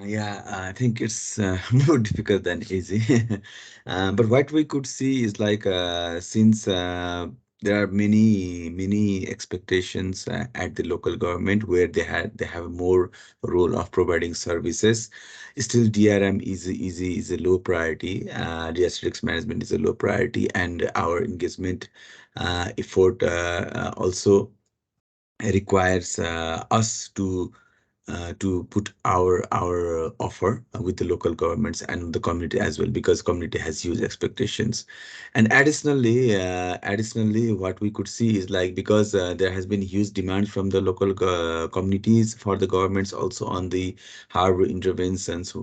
Yeah, I think it's more difficult than easy. But what we could see is like since there are many expectations at the local government where they have more role of providing services. Still, DRM is a low priority. Disaster risk management is a low priority, and our engagement effort also requires us to put our offer with the local governments and the community as well, because community has huge expectations. And additionally what we could see is like, because there has been huge demand from the local communities for the governments also on the harbor interventions,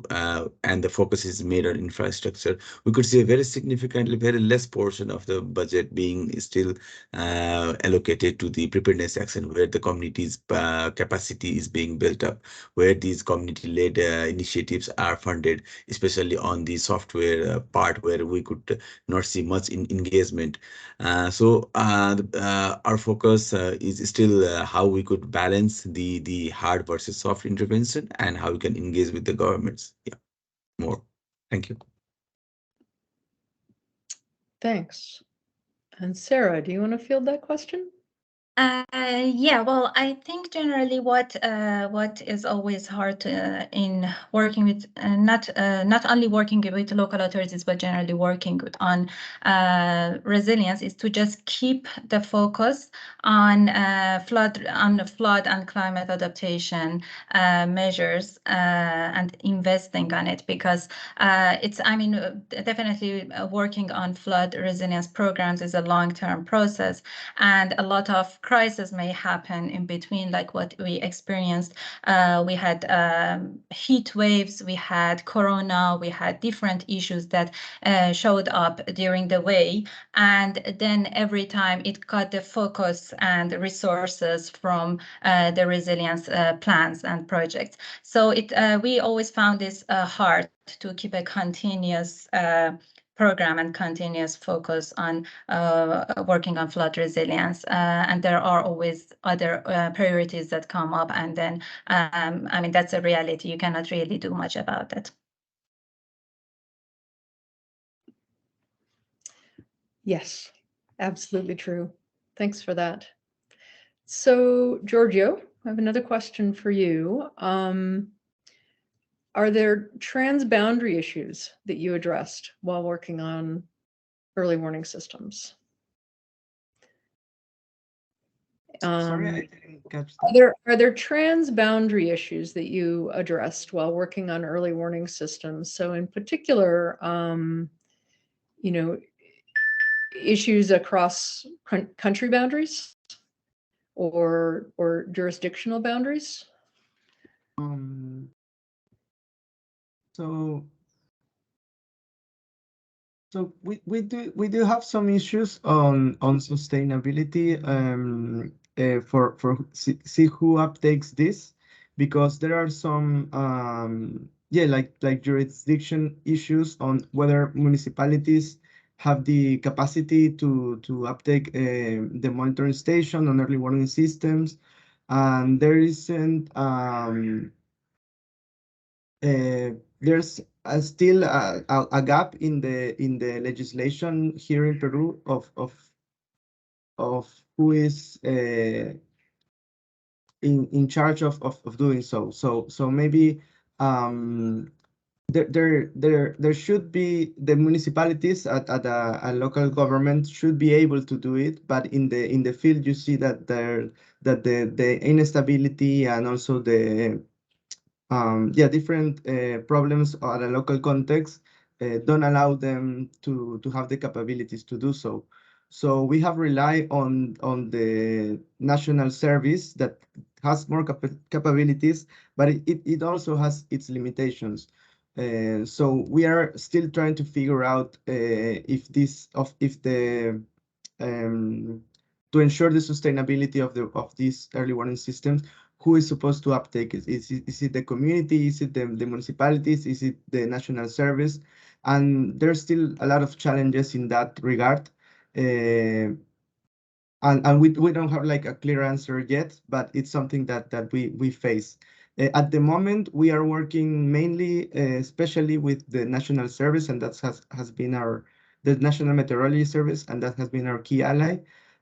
and the focus is made on infrastructure, we could see a very significantly very less portion of the budget being still allocated to the preparedness action, where the community's capacity is being built up, where these community-led initiatives are funded, especially on the software part, where we could not see much engagement. Our focus is still how we could balance the hard versus soft intervention, and how we can engage with the governments. Yeah, more. Thank you. Thanks. And Sarah, do you want to field that question? Yeah, well, I think generally what is always hard in working with not only working with local authorities, but generally working on resilience, is to just keep the focus on flood and climate adaptation measures and investing on it, because definitely working on flood resilience programs is a long-term process, and a lot of crisis may happen in between, like what we experienced. We had heat waves, we had corona, we had different issues that showed up during the way, and then every time it cut the focus and resources from the resilience plans and projects. So we always found this hard to keep a continuous program and continuous focus on working on flood resilience. And there are always other priorities that come up, and then, that's a reality. You cannot really do much about it. Yes, absolutely true. Thanks for that. So, Giorgio, I have another question for you. Are there transboundary issues that you addressed while working on early warning systems? Sorry, I didn't catch that. Are there transboundary issues that you addressed while working on early warning systems? So in particular, issues across country boundaries or jurisdictional boundaries? So we do have some issues on sustainability for see who uptakes this, because there are some like jurisdiction issues on whether municipalities have the capacity to uptake the monitoring station on early warning systems, and there isn't there's still a gap in the legislation here in Peru of who is in charge of doing so. So maybe there should be the municipalities at a local government should be able to do it, but in the field you see that the instability and also the different problems at a local context don't allow them to have the capabilities to do so. So we have relied on the national service that has more capabilities, but it also has its limitations. So we are still trying to figure out if the to ensure the sustainability of these early warning systems, who is supposed to uptake it? Is it the community? Is it the municipalities? Is it the national service? And there's still a lot of challenges in that regard. And we don't have like a clear answer yet, but it's something that we face. At the moment, we are working mainly, especially with the national service, and that has been the National Meteorology Service, and that has been our key ally.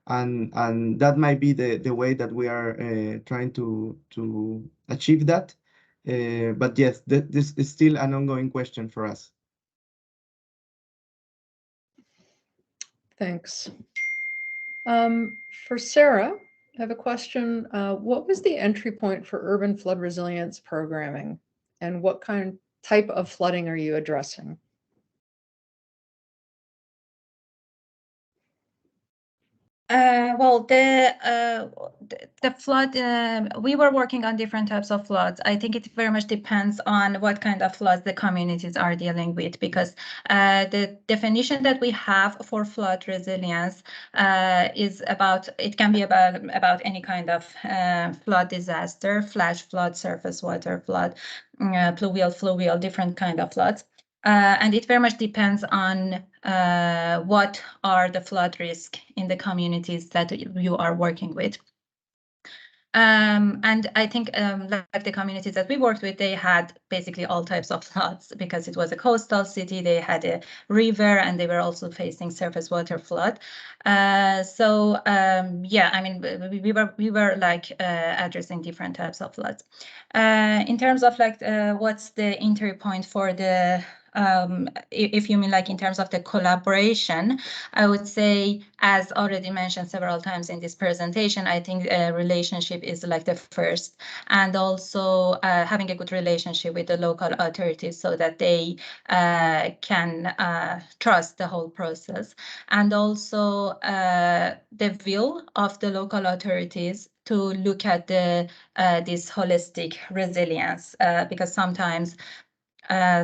And that might be the way that we are trying to achieve that. But yes, this is still an ongoing question for us. Thanks. For Sara, I have a question. What was the entry point for urban flood resilience programming, and what type of flooding are you addressing? Well, the flood, we were working on different types of floods. I think it very much depends on what kind of floods the communities are dealing with, because the definition that we have for flood resilience is it can be about any kind of flood disaster, flash flood, surface water flood, fluvial, different kind of floods. And it very much depends on what are the flood risk in the communities that you are working with. And I think like the communities that we worked with, they had basically all types of floods because it was a coastal city. They had a river and they were also facing surface water flood. So yeah, I mean, we were like addressing different types of floods. In terms of like what's the entry point for the if you mean like in terms of the collaboration, I would say, as already mentioned several times in this presentation, I think a relationship is like the first, and also having a good relationship with the local authorities so that they can trust the whole process, and also the will of the local authorities to look at this holistic resilience, because sometimes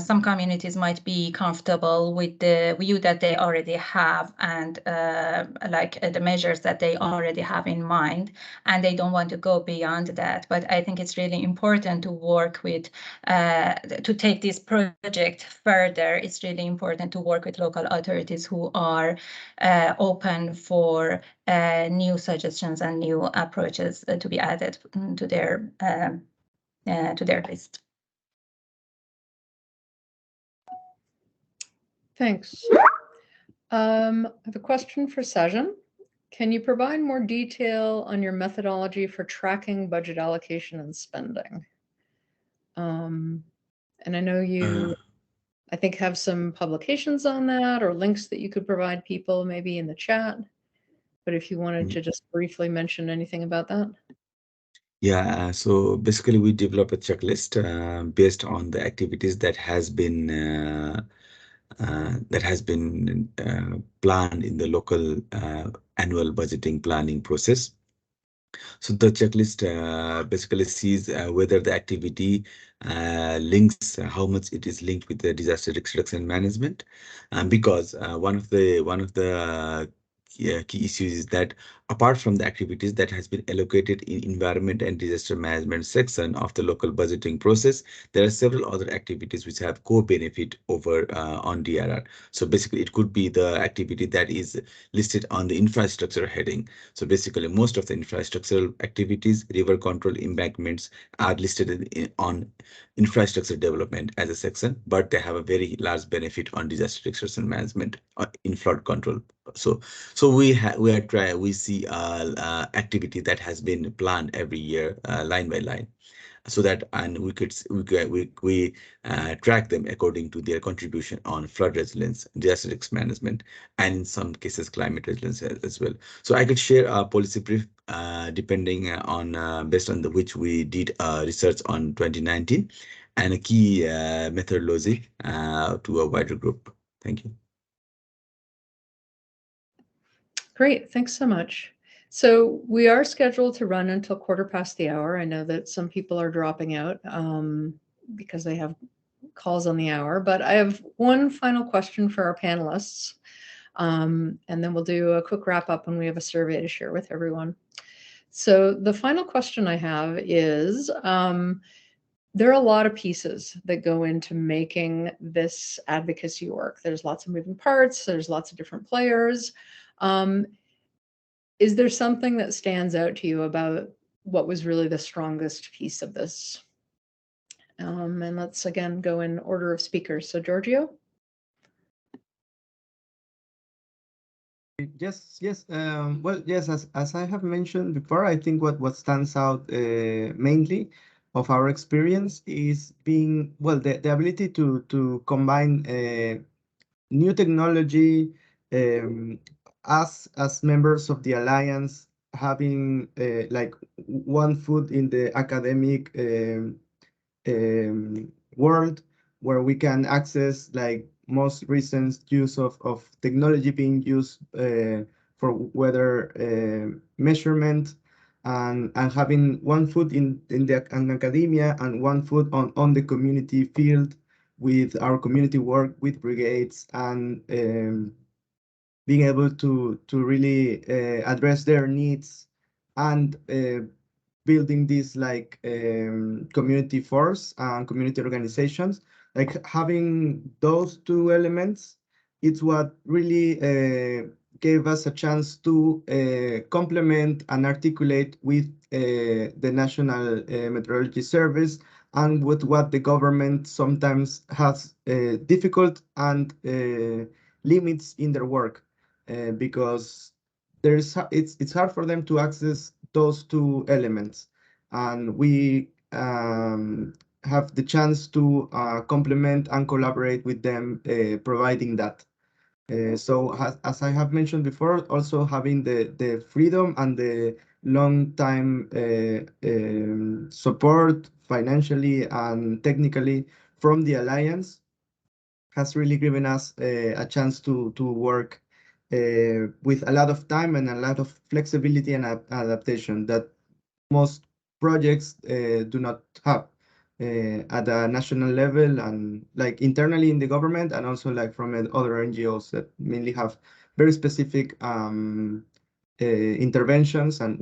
some communities might be comfortable with the view that they already have and the measures that they already have in mind, and they don't want to go beyond that. But I think it's really important to work with, to take this project further. It's really important to work with local authorities who are open for new suggestions and new approaches to be added to their list. Thanks. I have a question for Sajan. Can you provide more detail on your methodology for tracking budget allocation and spending? And I know you, I think, have some publications on that or links that you could provide people maybe in the chat. But if you wanted to just briefly mention anything about that. Yeah, so basically we develop a checklist based on the activities that has been planned in the local annual budgeting planning process. So the checklist basically sees whether the activity links, how much it is linked with the disaster risk reduction management, because one of the key issues is that apart from the activities that has been allocated in environment and disaster management section of the local budgeting process, there are several other activities which have co-benefit over on DRR. So basically, it could be the activity that is listed on the infrastructure heading. So basically, most of the infrastructural activities, river control, embankments are listed on infrastructure development as a section, but they have a very large benefit on disaster risk management in flood control. So we see activity that has been planned every year, line by line, so that and we track them according to their contribution on flood resilience, disaster risk management, and in some cases climate resilience as well. So I could share a policy brief depending on based on which we did research on 2019 and a key methodology to a wider group. Thank you. Great, thanks so much. So we are scheduled to run until 1:15. I know that some people are dropping out because they have calls on the hour, but I have one final question for our panelists, and then we'll do a quick wrap up when we have a survey to share with everyone. So the final question I have is, there are a lot of pieces that go into making this advocacy work. There's lots of moving parts, there's lots of different players. Is there something that stands out to you about what was really the strongest piece of this? And let's again go in order of speakers. So Giorgio? Yes. Well, yes, as I have mentioned before, I think what stands out mainly of our experience is being, well, the ability to combine new technology as members of the alliance, having like one foot in the academic world, where we can access like most recent use of technology being used for weather measurement, and having one foot in academia and one foot on the community field with our community work with brigades, and being able to really address their needs, and building this like community force and community organizations. Like having those two elements, it's what really gave us a chance to complement and articulate with the National Meteorology Service, and with what the government sometimes has difficult and limits in their work, because it's hard for them to access those two elements, and we have the chance to complement and collaborate with them, providing that. So as I have mentioned before, also having the freedom and the long time support financially and technically from the Alliance has really given us a chance to work with a lot of time and a lot of flexibility and adaptation that most projects do not have at a national level, and like internally in the government, and also like from other NGOs that mainly have very specific interventions, and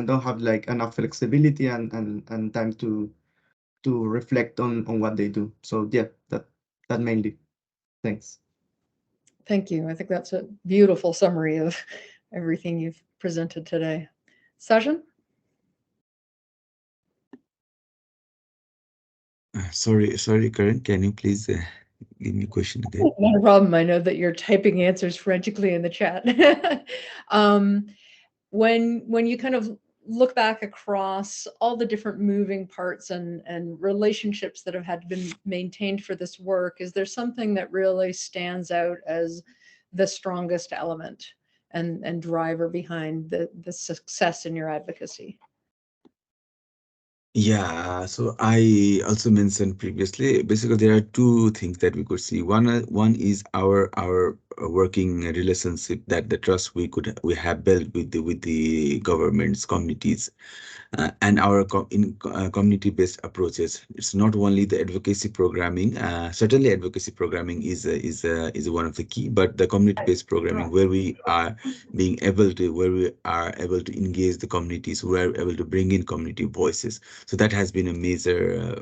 don't have like enough flexibility and time to reflect on what they do. So yeah, that mainly. Thanks. Thank you. I think that's a beautiful summary of everything you've presented today. Sajan? Sorry, Karen, can you please give me a question again? Not a problem. I know that you're typing answers frantically in the chat. When you kind of look back across all the different moving parts and relationships that have had been maintained for this work, is there something that really stands out as the strongest element and driver behind the success in your advocacy? Yeah, so I also mentioned previously, basically there are two things that we could see. One is our working relationship, that the trust we have built with the governments, communities, and our community-based approaches. It's not only the advocacy programming. Certainly, advocacy programming is one of the key, but the community-based programming, where we are able to engage the communities, we are able to bring in community voices. So that has been a major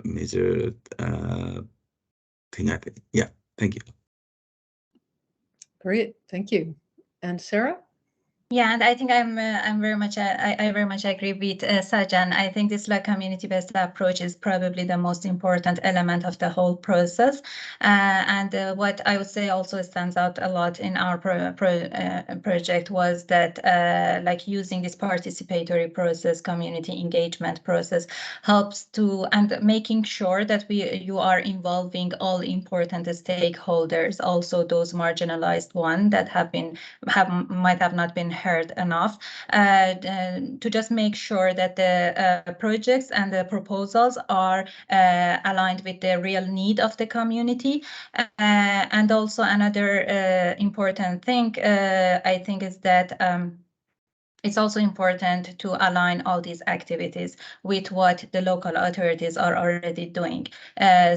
thing, I think. Yeah, thank you. Great, thank you. And Sara? Yeah, and I think I very much agree with Sajan. I think this community-based approach is probably the most important element of the whole process. And what I would say also stands out a lot in our project was that using this participatory process, community engagement process, helps to, and making sure that you are involving all important stakeholders, also those marginalized ones that might have not been heard enough, to just make sure that the projects and the proposals are aligned with the real need of the community. And also another important thing, I think, is that it's also important to align all these activities with what the local authorities are already doing.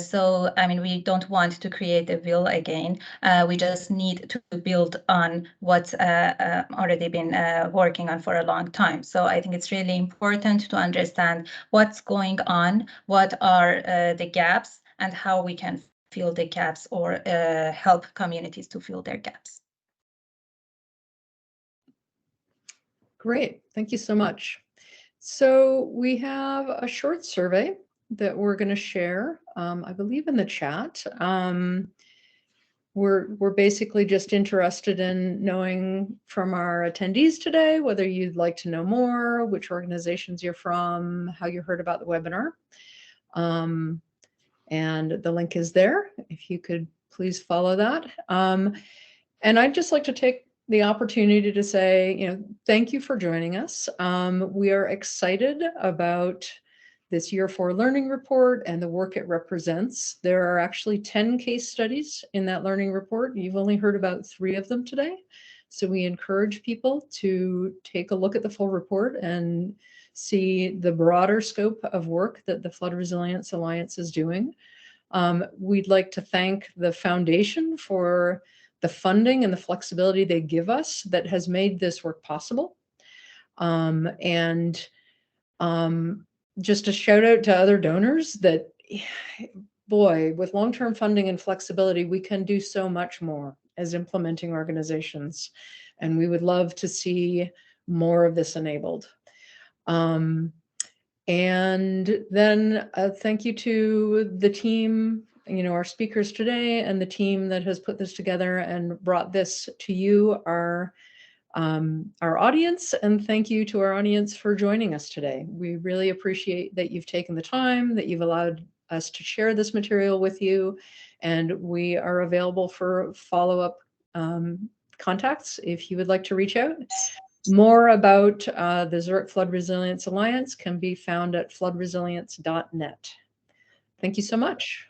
So, I mean, we don't want to create a wheel again. We just need to build on what's already been working on for a long time. So I think it's really important to understand what's going on, what are the gaps, and how we can fill the gaps or help communities to fill their gaps. Great, thank you so much. So we have a short survey that we're going to share, I believe, in the chat. We're basically just interested in knowing from our attendees today whether you'd like to know more, which organizations you're from, how you heard about the webinar. And the link is there, if you could please follow that. And I'd just like to take the opportunity to say, thank you for joining us. We are excited about this Year 4 Learning Report and the work it represents. There are actually 10 case studies in that learning report. You've only heard about 3 of them today. So we encourage people to take a look at the full report and see the broader scope of work that the Flood Resilience Alliance is doing. We'd like to thank the foundation for the funding and the flexibility they give us that has made this work possible. Just a shout out to other donors that, boy, with long-term funding and flexibility, we can do so much more as implementing organizations. And we would love to see more of this enabled. And then thank you to the team, our speakers today, and the team that has put this together and brought this to you, our audience. And thank you to our audience for joining us today. We really appreciate that you've taken the time, that you've allowed us to share this material with you. And we are available for follow-up contacts if you would like to reach out. More about the Zurich Flood Resilience Alliance can be found at floodresilience.net. Thank you so much.